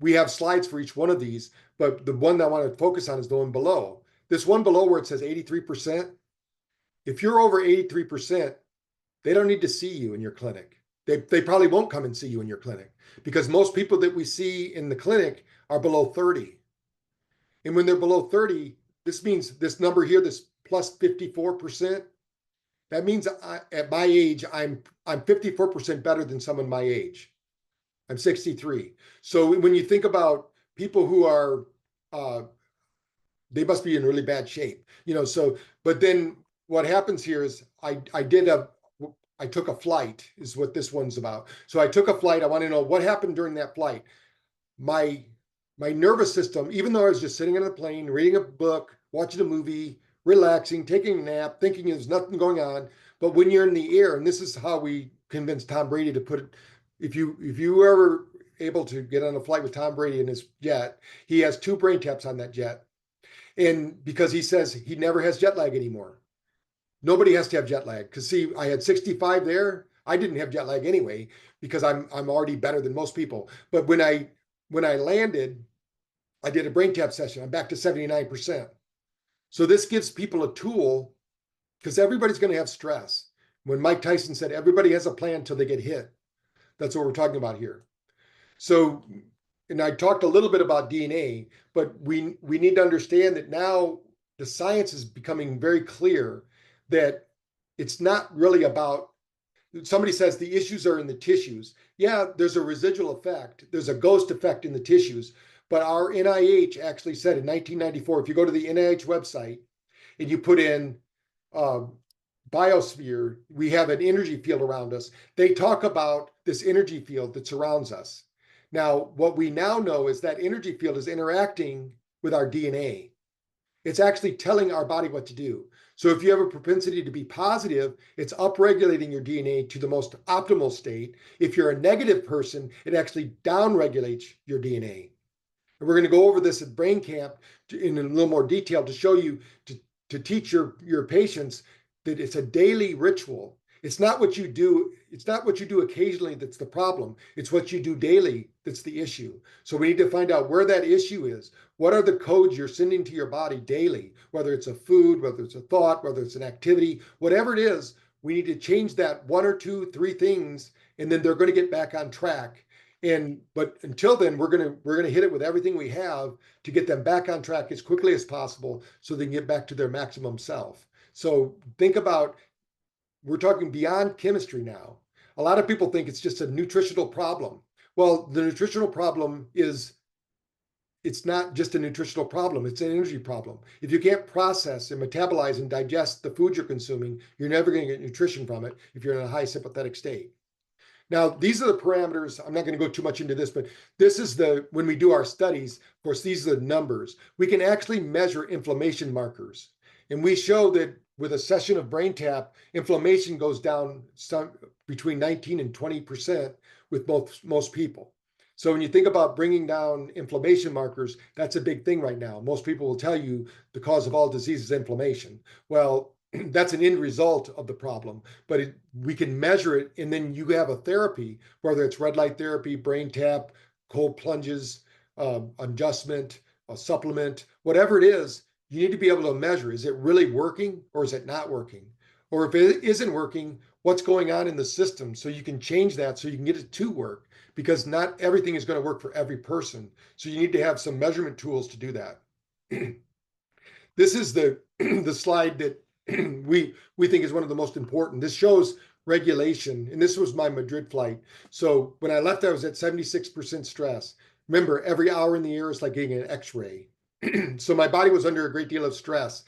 we have slides for each one of these, but the one that I want to focus on is the one below. This one below where it says 83%. If you're over 83%, they don't need to see you in your clinic. They probably won't come and see you in your clinic because most people that we see in the clinic are below 30. And when they're below 30, this means this number here, this plus 54%, that means at my age, I'm 54% better than someone my age. I'm 63. So when you think about people who are, they must be in really bad shape, so, but then what happens here is I took a flight is what this one's about. So I took a flight. I want to know what happened during that flight. My nervous system, even though I was just sitting on a plane, reading a book, watching a movie, relaxing, taking a nap, thinking there's nothing going on. But when you're in the air, and this is how we convinced Tom Brady to put it, if you were ever able to get on a flight with Tom Brady in his jet, he has 2 brain taps on that jet. And because he says he never has jet lag anymore. Nobody has to have jet lag. Because see, I had 65 there. I didn't have jet lag anyway, because I'm already better than most people. But when I landed, I did a brain tap session. I'm back to 79%. So this gives people a tool because everybody's going to have stress. When Mike Tyson said, everybody has a plan until they get hit. That's what we're talking about here. So, and I talked a little bit about DNA, but we need to understand that now the science is becoming very clear that it's not really about, somebody says the issues are in the tissues. Yeah, there's a residual effect. There's a ghost effect in the tissues. But our NIH actually said in 1994, if you go to the NIH website and you put in biosphere, we have an energy field around us. They talk about this energy field that surrounds us. Now, what we now know is that energy field is interacting with our DNA. It's actually telling our body what to do. So if you have a propensity to be positive, it's upregulating your DNA to the most optimal state. If you're a negative person, it actually downregulates your DNA. And we're going to go over this at Brain Camp in a little more detail to show you, to teach your patients that it's a daily ritual. It's not what you do. It's not what you do occasionally that's the problem. It's what you do daily that's the issue. So we need to find out where that issue is. What are the codes you're sending to your body daily? Whether it's a food, whether it's a thought, whether it's an activity, whatever it is, we need to change that 1 or 2, 3 things, and then they're going to get back on track. But until then, we're gonna hit it with everything we have to get them back on track as quickly as possible so they can get back to their maximum self. So think about, we're talking beyond chemistry now. A lot of people think it's just a nutritional problem. Well, the nutritional problem is, it's not just a nutritional problem, it's an energy problem. If you can't process and metabolize and digest the food you're consuming, you're never going to get nutrition from it if you're in a high sympathetic state. Now, these are the parameters. I'm not going to go too much into this, but this is when we do our studies, of course, these are the numbers. We can actually measure inflammation markers. And we show that with a session of BrainTap, inflammation goes down between 19 and 20% with most people. So when you think about bringing down inflammation markers, that's a big thing right now. Most people will tell you the cause of all disease is inflammation. Well, that's an end result of the problem, but we can measure it, and then you have a therapy, whether it's red light therapy, BrainTap, cold plunges, adjustment, a supplement, whatever it is, you need to be able to measure, is it really working or is it not working? Or if it isn't working, what's going on in the system, so you can change that so you can get it to work, because not everything is going to work for every person. So you need to have some measurement tools to do that. This is the the slide that we think is one of the most important. This shows regulation, and this was my Madrid flight. So when I left, I was at 76% stress. Remember, every hour in the air is like getting an X-ray. So my body was under a great deal of stress.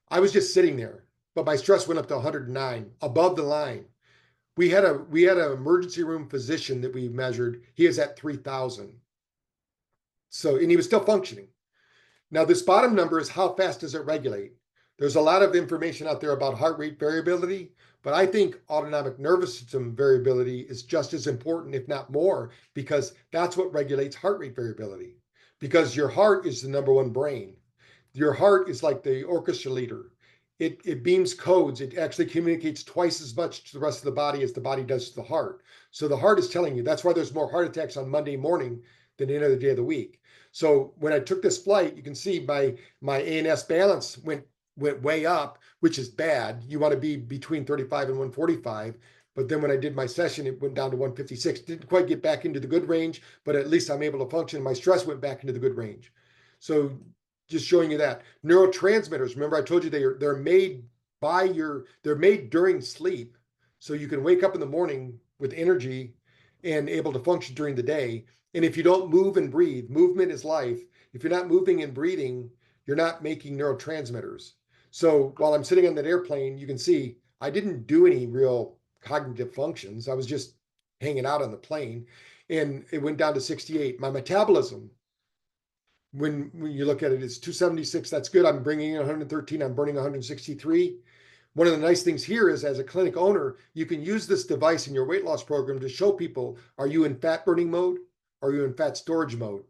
I was just sitting there, but my stress went up to 109, above the line. We had an emergency room physician that we measured. He is at 3,000. So, and he was still functioning. Now, this bottom number is how fast does it regulate? There's a lot of information out there about heart rate variability, but I think autonomic nervous system variability is just as important, if not more, because that's what regulates heart rate variability. Because your heart is the number one brain. Your heart is like the orchestra leader. It beams codes. It actually communicates twice as much to the rest of the body as the body does to the heart. So the heart is telling you. That's why there's more heart attacks on Monday morning than any other day of the week. So when I took this flight, you can see my ANS balance went way up, which is bad. You want to be between 35 and 145. But then when I did my session, it went down to 156. Didn't quite get back into the good range, but at least I'm able to function. My stress went back into the good range. So just showing you that. Neurotransmitters, remember I told you they're made they're made during sleep. So you can wake up in the morning with energy and able to function during the day. And if you don't move and breathe, movement is life. If you're not moving and breathing, you're not making neurotransmitters. So while I'm sitting on that airplane, you can see I didn't do any real cognitive functions. I was just hanging out on the plane, and it went down to 68. My metabolism, when you look at it, is 276. That's good. I'm bringing in 113. I'm burning 163. One of the nice things here is, as a clinic owner, you can use this device in your weight loss program to show people, are you in fat burning mode? Are you in fat storage mode?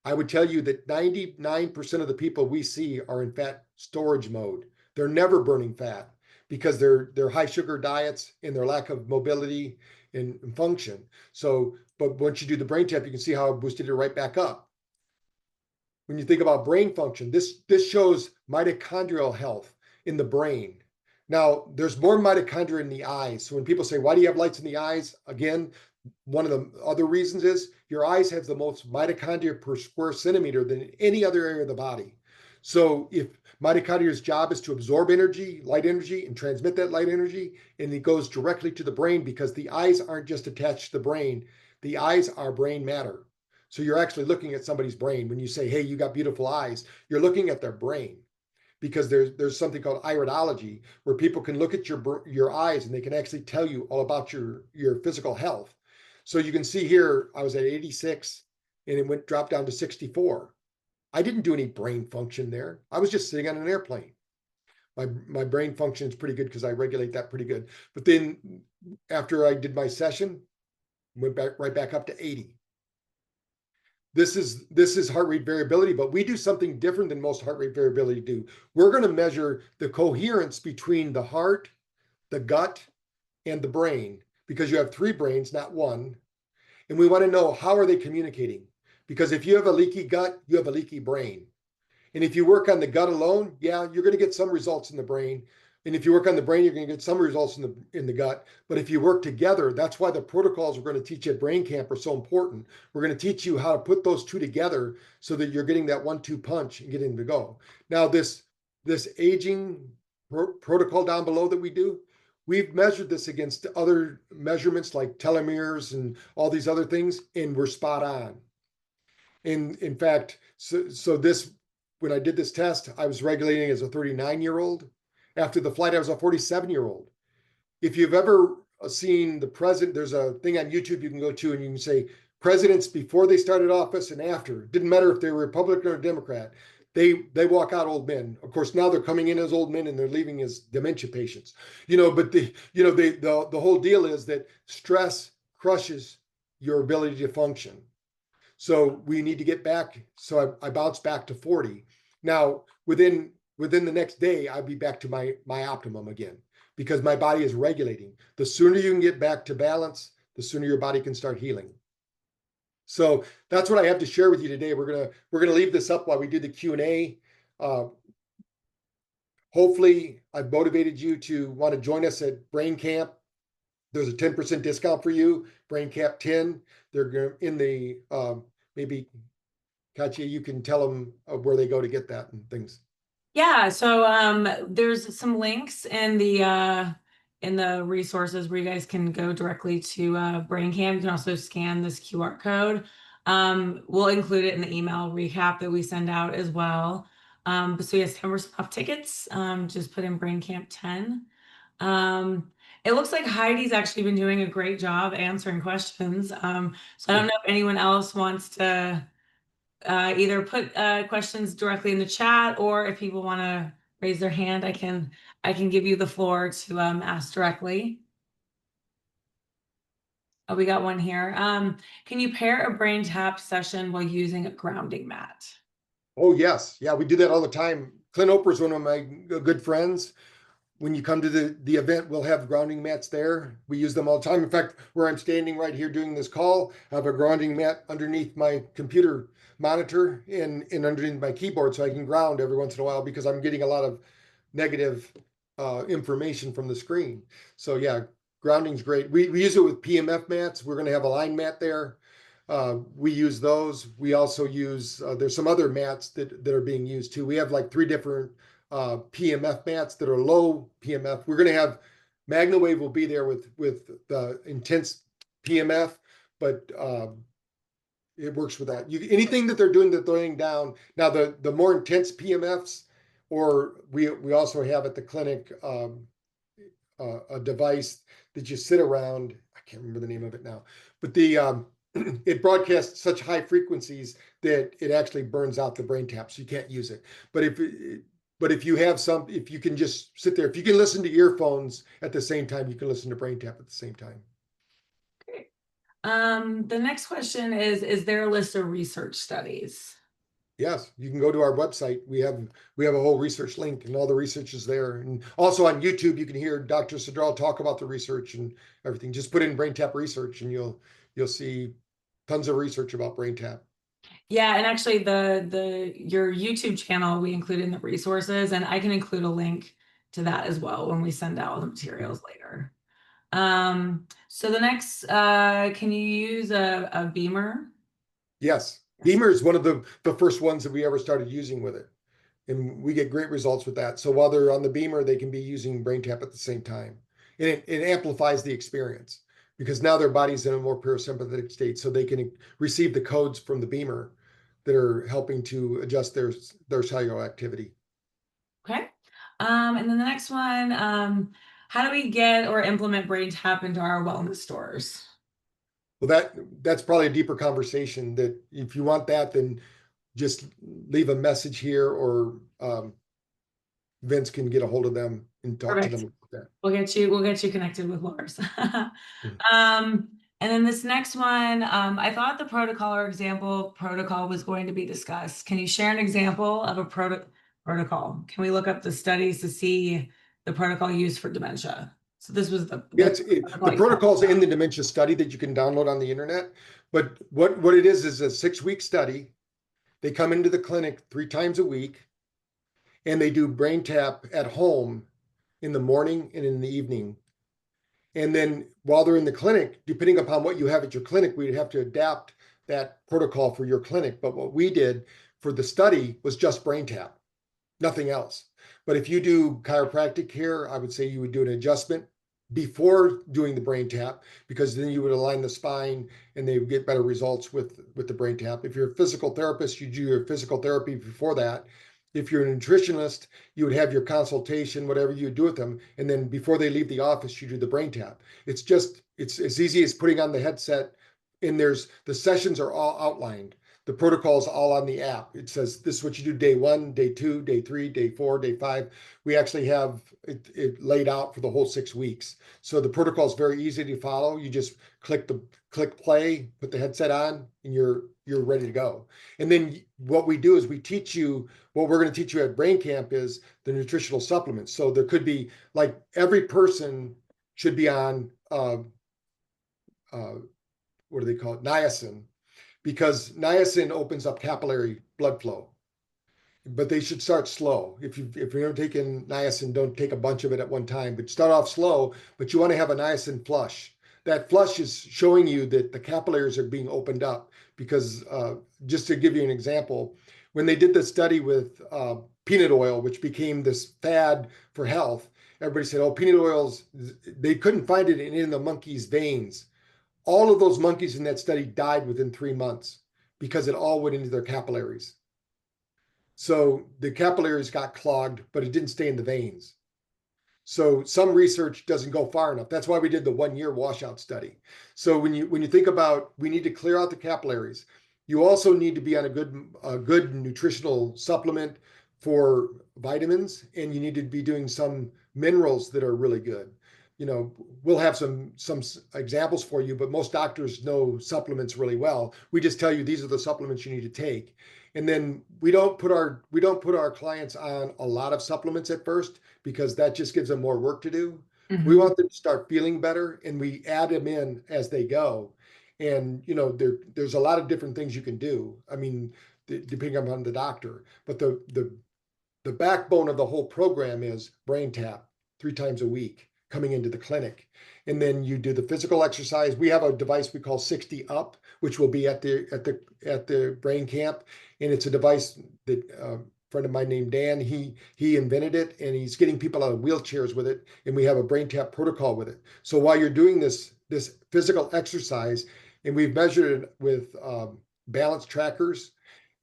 I would tell you that 99% of the people we see are in fat storage mode. They're never burning fat because they're high sugar diets and their lack of mobility and function. So, but once you do the BrainTap, you can see how I boosted it right back up. When you think about brain function, this shows mitochondrial health in the brain. Now, there's more mitochondria in the eyes. So when people say, why do you have lights in the eyes? Again, one of the other reasons is your eyes have the most mitochondria per square centimeter than any other area of the body. So if mitochondria's job is to absorb energy, light energy, and transmit that light energy, and it goes directly to the brain, because the eyes aren't just attached to the brain. The eyes are brain matter. So you're actually looking at somebody's brain. When you say, hey, you got beautiful eyes, you're looking at their brain, because there's something called iridology, where people can look at your eyes and they can actually tell you all about your physical health. So you can see here, I was at 86 and it dropped down to 64. I didn't do any brain function there. I was just sitting on an airplane. My brain function is pretty good because I regulate that pretty good. But then after I did my session, went right back up to 80. This is heart rate variability, but we do something different than most heart rate variability do. We're going to measure the coherence between the heart, the gut, and the brain, because you have three brains, not one. And we want to know, how are they communicating? Because if you have a leaky gut, you have a leaky brain. And if you work on the gut alone, yeah, you're going to get some results in the brain. And if you work on the brain, you're going to get some results in the gut. But if you work together, that's why the protocols we're going to teach at Brain Camp are so important. We're going to teach you how to put those two together so that you're getting that 1-2 punch and getting to go. Now, this aging protocol down below that we do, we've measured this against other measurements like telomeres and all these other things, and we're spot on. In fact, so this, when I did this test, I was regulating as a 39-year-old. After the flight, I was a 47-year-old. If you've ever seen the president, there's a thing on YouTube you can go to and you can say presidents before they started office and after. Didn't matter if they were Republican or Democrat. They walk out old men. Of course, now they're coming in as old men and they're leaving as dementia patients. But the whole deal is that stress crushes your ability to function. So we need to get back. So I bounced back to 40. Now, within within the next day, I'd be back to my optimum again because my body is regulating. The sooner you can get back to balance, the sooner your body can start healing. So that's what I have to share with you today. We're gonna leave this up while we do the Q&A. Hopefully, I've motivated you to want to join us at BrainCamp. There's a 10% discount for you, BrainCamp 10. They're in the maybe Katya, you can tell them where they go to get that and things. Yeah, so there's some links in the resources where you guys can go directly to BrainCam. You can also scan this QR code. We'll include it in the email recap that we send out as well. So yes, 10% off tickets. Just put in BrainCamp 10. It looks like Heidi's actually been doing a great job answering questions. So I don't know if anyone else wants to either put questions directly in the chat, or if people want to raise their hand, I can give you the floor to ask directly. Oh, we got one here. Can you pair a BrainTap session while using a grounding mat? Oh, yes. Yeah, we do that all the time. Clint Oprah is one of my good friends. When you come to the event, we'll have grounding mats there. We use them all the time. In fact, where I'm standing right here doing this call, I have a grounding mat underneath my computer monitor and underneath my keyboard so I can ground every once in a while because I'm getting a lot of negative information from the screen. So yeah, grounding's great. We use it with PMF mats. We're going to have a line mat there. We use those. We also use, there's some other mats that are being used too. We have like 3 different PMF mats that are low PMF. We're going to have MagnaWave will be there with the intense PMF, but it works with that. Anything that they're doing that they're laying down. Now the more intense PMFs, or we also have at the clinic a device that you sit around. I can't remember the name of it now, but the it broadcasts such high frequencies that it actually burns out the brain tap, so you can't use it. But if you have if you can just sit there, if you can listen to earphones at the same time, you can listen to BrainTap at the same time. Great. The next question is there a list of research studies? Yes, you can go to our website. We have a whole research link, and all the research is there. And also on YouTube, you can hear Dr. Sadral talk about the research and everything. Just put in BrainTap research, and you'll see tons of research about BrainTap. Yeah, and actually your YouTube channel we include in the resources, and I can include a link to that as well when we send out the materials later. So the next, can you use a beamer? Yes. Beamer is one of the first ones that we ever started using with it. And we get great results with that. So while they're on the beamer, they can be using BrainTap at the same time. And it amplifies the experience because now their body's in a more parasympathetic state, so they can receive the codes from the beamer that are helping to adjust their cellular activity. Okay. And then the next one, how do we get or implement BrainTap into our wellness stores? Well, that's probably a deeper conversation. That if you want that, then just leave a message here, or Vince can get a hold of them and talk to them about that. We'll get you connected with Lars. And then this next one, I thought the protocol or example protocol was going to be discussed. Can you share an example of a protocol? Can we look up the studies to see the protocol used for dementia? So this was the protocol's in the dementia study that you can download on the internet. But what it is a 6-week study. They come into the clinic 3 times a week, and they do BrainTap at home in the morning and in the evening. And then while they're in the clinic, depending upon what you have at your clinic, we'd have to adapt that protocol for your clinic. But what we did for the study was just BrainTap, nothing else. But if you do chiropractic care, I would say you would do an adjustment before doing the BrainTap, because then you would align the spine and they would get better results with the BrainTap. If you're a physical therapist, you do your physical therapy before that. If you're a nutritionist, you would have your consultation, whatever you do with them. And then before they leave the office, you do the BrainTap. It's as easy as putting on the headset, and the sessions are all outlined. The protocol is all on the app. It says this is what you do day 1, day 2, day 3, day 4, day 5. We actually have it laid out for the whole 6 weeks. So the protocol is very easy to follow. You just click play, put the headset on, and you're ready to go. And then what we do is we teach you what we're going to teach you at Brain Camp is the nutritional supplements. So there could be like every person should be on what do they call it? Niacin, because niacin opens up capillary blood flow. But they should start slow. If you're taking niacin, don't take a bunch of it at one time, but start off slow. But you want to have a niacin flush. That flush is showing you that the capillaries are being opened up. Because just to give you an example, when they did the study with peanut oil, which became this fad for health, everybody said, "Oh, peanut oils." They couldn't find it in the monkeys' veins. All of those monkeys in that study died within 3 months because it all went into their capillaries. So the capillaries got clogged, but it didn't stay in the veins. So some research doesn't go far enough. That's why we did the 1 year washout study. So when you think about, we need to clear out the capillaries. You also need to be on a good nutritional supplement for vitamins, and you need to be doing some minerals that are really good. We'll have some examples for you, but most doctors know supplements really well. We just tell you these are the supplements you need to take. And then we don't put our clients on a lot of supplements at first because that just gives them more work to do. We want them to start feeling better, and we add them in as they go. And there's a lot of different things you can do. I mean, depending upon the doctor, but the backbone of the whole program is BrainTap 3 times a week coming into the clinic. And then you do the physical exercise. We have a device we call 60 Up, which will be at the Brain Camp. And it's a device that a friend of mine named Dan, he invented it, and he's getting people out of wheelchairs with it. And we have a BrainTap protocol with it. So while you're doing this physical exercise, and we've measured it with balance trackers,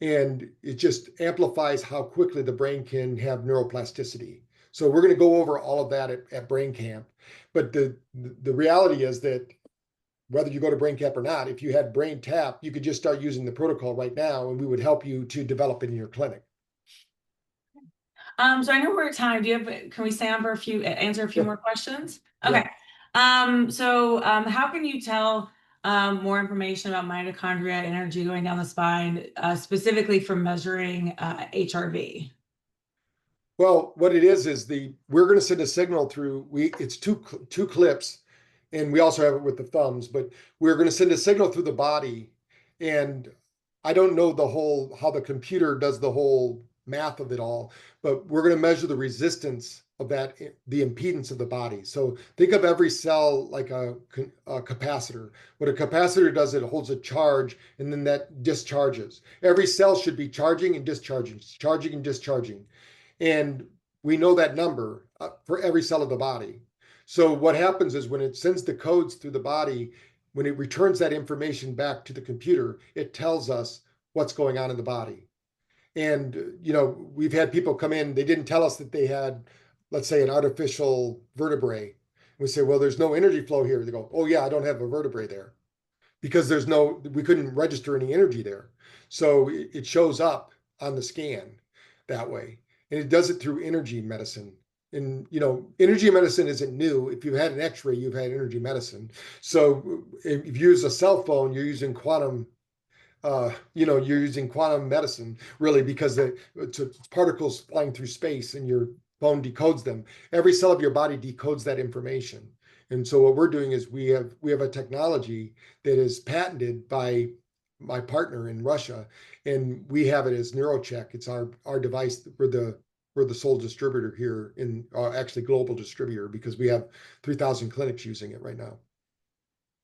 and it just amplifies how quickly the brain can have neuroplasticity. So we're going to go over all of that at Brain Camp. But the reality is that whether you go to Brain Camp or not, if you had Brain Tap, you could just start using the protocol right now, and we would help you to develop it in your clinic. So I know we're at time. Can we stay on for answer a few more questions? Okay. How can you tell more information about mitochondria energy going down the spine, specifically for measuring HRV? Well, what it is we're going to send a signal through. It's two clips, and we also have it with the thumbs. But we're going to send a signal through the body, and I don't know how the computer does the whole math of it all, but we're going to measure the resistance of that, the impedance of the body. So think of every cell like a capacitor. What a capacitor does, it holds a charge, and then that discharges. Every cell should be charging and discharging, charging and discharging. And we know that number for every cell of the body. So what happens is when it sends the codes through the body, when it returns that information back to the computer, it tells us what's going on in the body. And, we've had people come in, they didn't tell us that they had, let's say, an artificial vertebrae. We say, well, there's no energy flow here. They go, oh yeah, I don't have a vertebrae there because we couldn't register any energy there. So it shows up on the scan that way. And it does it through energy medicine. And, energy medicine isn't new. If you've had an x-ray, you've had energy medicine. So if you use a cell phone, you're using quantum medicine, really, because it's particles flying through space and your phone decodes them. Every cell of your body decodes that information. And so what we're doing is we have a technology that is patented by my partner in Russia, and we have it as NeuroCheck. It's our device. We're the sole distributor here actually global distributor, because we have 3,000 clinics using it right now.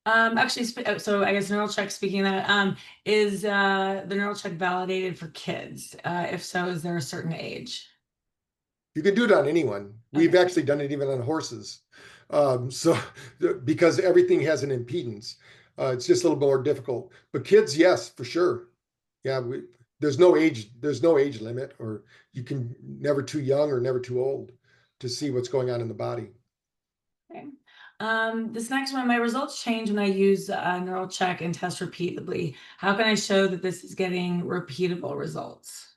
Actually, so I guess NeuroCheck, speaking of that, is the NeuroCheck validated for kids? If so, is there a certain age? You can do it on anyone. We've actually done it even on horses. Because everything has an impedance, it's just a little more difficult. But kids, yes, for sure. Yeah, there's no age limit, or you can never too young or never too old to see what's going on in the body. Okay. This next one, my results change when I use neural check and test repeatedly. How can I show that this is getting repeatable results?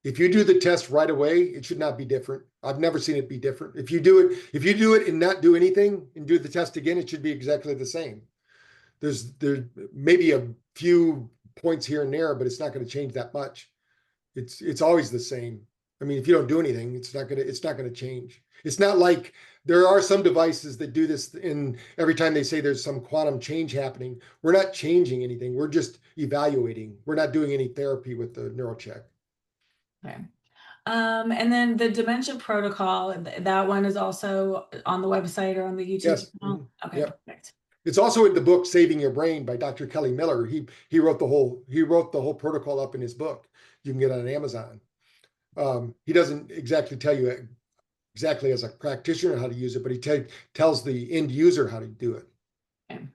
If you do the test right away, it should not be different. I've never seen it be different. If you do it and not do anything and do the test again, it should be exactly the same. There maybe a few points here and there, but it's not going to change that much. It's always the same. I mean, if you don't do anything, it's not gonna change. It's not like there are some devices that do this in every time they say there's some quantum change happening. We're not changing anything. We're just evaluating. We're not doing any therapy with the neural check. Okay. And then the dementia protocol, that one is also on the website or on the YouTube Yes. channel. Okay, Yeah. perfect. It's also in the book Saving Your Brain by Dr. Kelly Miller. He wrote the whole protocol up in his book. You can get it on Amazon. He doesn't exactly tell you exactly as a practitioner how to use it, but he tells the end user how to do it. Okay.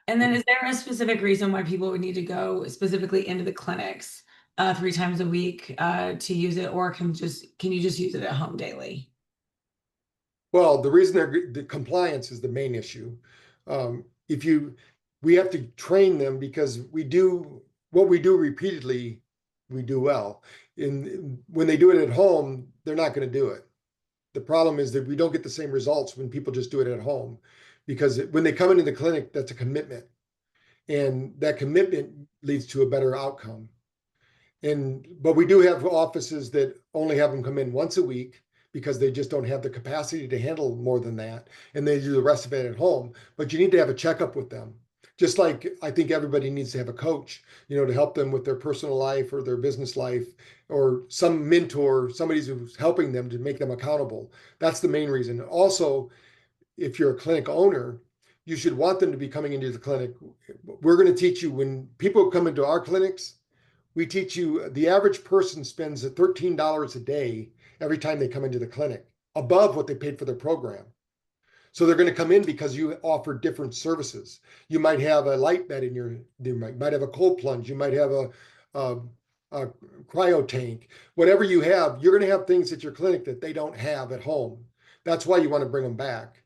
And then is there a specific reason why people would need to go specifically into the clinics 3 times a week to use it, or can you just use it at home daily? Well, the reason the compliance is the main issue. If we have to train them because we do what we do repeatedly, we do well. When they do it at home, they're not going to do it. The problem is that we don't get the same results when people just do it at home, because when they come into the clinic, that's a commitment, and that commitment leads to a better outcome. But we do have offices that only have them come in once a week because they just don't have the capacity to handle more than that, and they do the rest of it at home. But you need to have a checkup with them. Just like I think everybody needs to have a coach, to help them with their personal life or their business life, or some mentor, somebody who's helping them to make them accountable. That's the main reason. Also, if you're a clinic owner, you should want them to be coming into the clinic. We're going to teach you, when people come into our clinics, we teach you the average person spends $13 a day every time they come into the clinic, above what they paid for their program. So they're going to come in because you offer different services. You might have a light bed you might have a cold plunge, you might have a cryo tank. Whatever you have, you're going to have things at your clinic that they don't have at home. That's why you want to bring them back.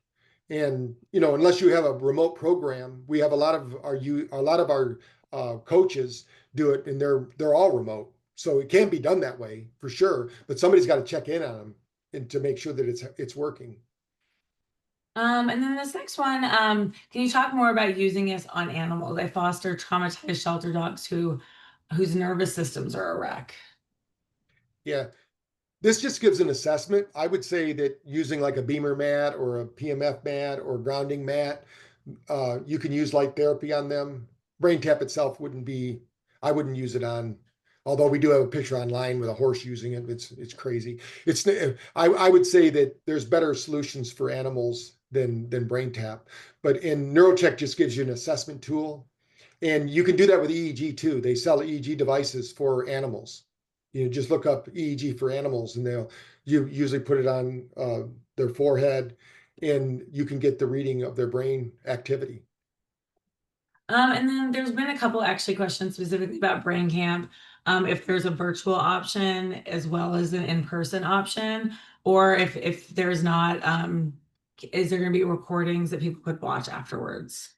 And unless you have a remote program, we have a lot of our coaches do it, and they're all remote. So it can be done that way for sure, but somebody's got to check in on them and to make sure that it's working. And then this next one, can you talk more about using this on animals? I foster traumatized shelter dogs whose nervous systems are a wreck. Yeah, this just gives an assessment. I would say that using like a Beamer mat or a PMF mat or grounding mat, you can use light therapy on them. BrainTap itself I wouldn't use it on, although we do have a picture online with a horse using it. It's crazy. I would say that there's better solutions for animals than BrainTap, but in NeuroCheck just gives you an assessment tool. And you can do that with EEG too. They sell EEG devices for animals. Just look up EEG for animals, and you usually put it on their forehead, and you can get the reading of their brain activity. And then there's been a couple actually questions specifically about Brain Camp, if there's a virtual option as well as an in-person option, or if there's not, is there going to be recordings that people could watch afterwards?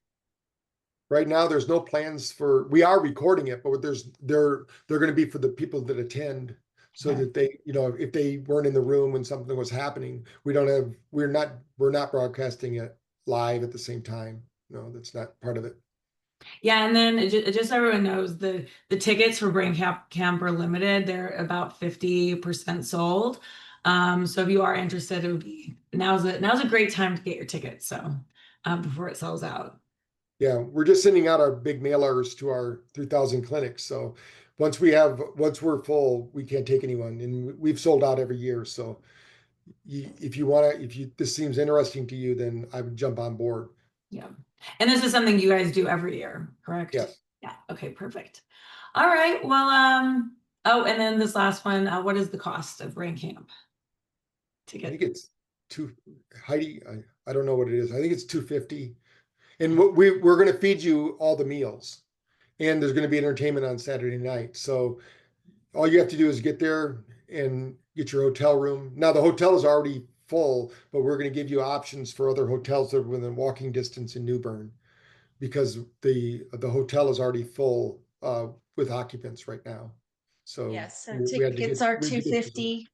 Right now, there's no plans we are recording it, but they're going to be for the people that attend, so Okay. that they, if they weren't in the room when something was happening, we're not broadcasting it live at the same time. No, that's not part of it. Yeah, and then just so everyone knows, the tickets for Camp are limited. They're about 50% sold. So if you are interested, it would be now's a great time to get your tickets. So before it sells out. Yeah, we're just sending out our big mailers to our 3,000 clinics. So once we're full, we can't take anyone, and we've sold out every year. So if this seems interesting to you, then I would jump on board. Yeah. And this is something you guys do every year, correct? Yes. Yeah. Okay, perfect. All right. Well, oh, and then this last one, what is the cost of Brain Camp to I think get? it's two, Heidi, I don't know what it is. I think it's 250. And we're going to feed you all the meals, and there's going to be entertainment on Saturday night. So all you have to do is get there and get your hotel room. Now the hotel is already full, but we're going to give you options for other hotels that are within walking distance in New Bern because the hotel is already full with occupants right now. So Yes, and we had to tickets are we had to get 250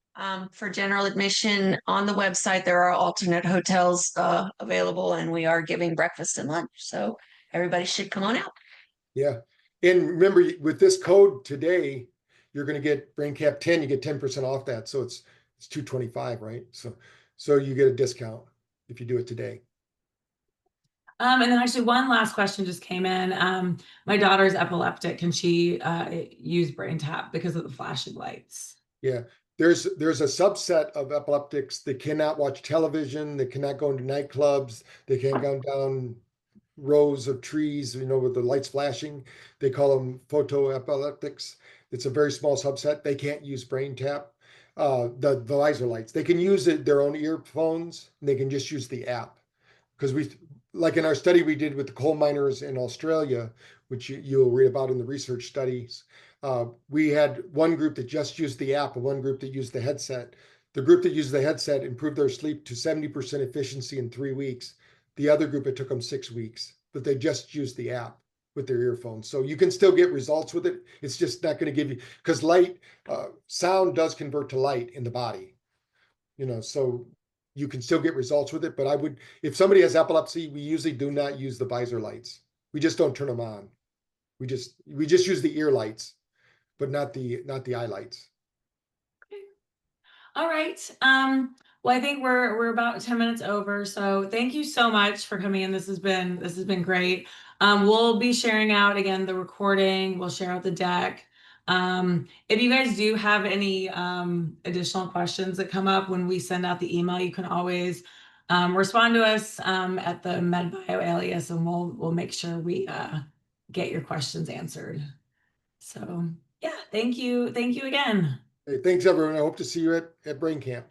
for general admission. On the website, there are alternate hotels available, and we are giving breakfast and lunch. So everybody should come on out. yeah. And remember, with this code today, you're going to get BrainCap 10, you get 10% off that. So it's 225, right? So you get a discount if you do it today. And then actually one last question just came in. My daughter's epileptic. Can she use BrainTap because of the flashing lights? Yeah. There's a subset of epileptics that cannot watch television, that cannot go into nightclubs, they can't go down rows of trees, with the lights flashing. They call them photoepileptics. It's a very small subset. They can't use BrainTap. The visor lights. They can use their own earphones, and they can just use the app. Because like in our study we did with the coal miners in Australia, which you'll read about in the research studies, we had one group that just used the app and one group that used the headset. The group that used the headset improved their sleep to 70% efficiency in 3 weeks. The other group, it took them 6 weeks, but they just used the app with their earphones. So you can still get results with it. It's just not going to give you, because sound does convert to light in the body, so you can still get results with it. But if somebody has epilepsy, we usually do not use the visor lights. We just don't turn them on. We just use the ear lights, but not the eye lights. All right. Well, I think we're about 10 minutes over. So thank you so much for coming in. This has been great. We'll be sharing out again the recording. We'll share out the deck. If you guys do have any additional questions that come up when we send out the email, you can always respond to us at the MedBio alias, and we'll make sure we get your questions answered. So yeah, thank you again. Hey, thanks everyone. I hope to see you at Brain Camp.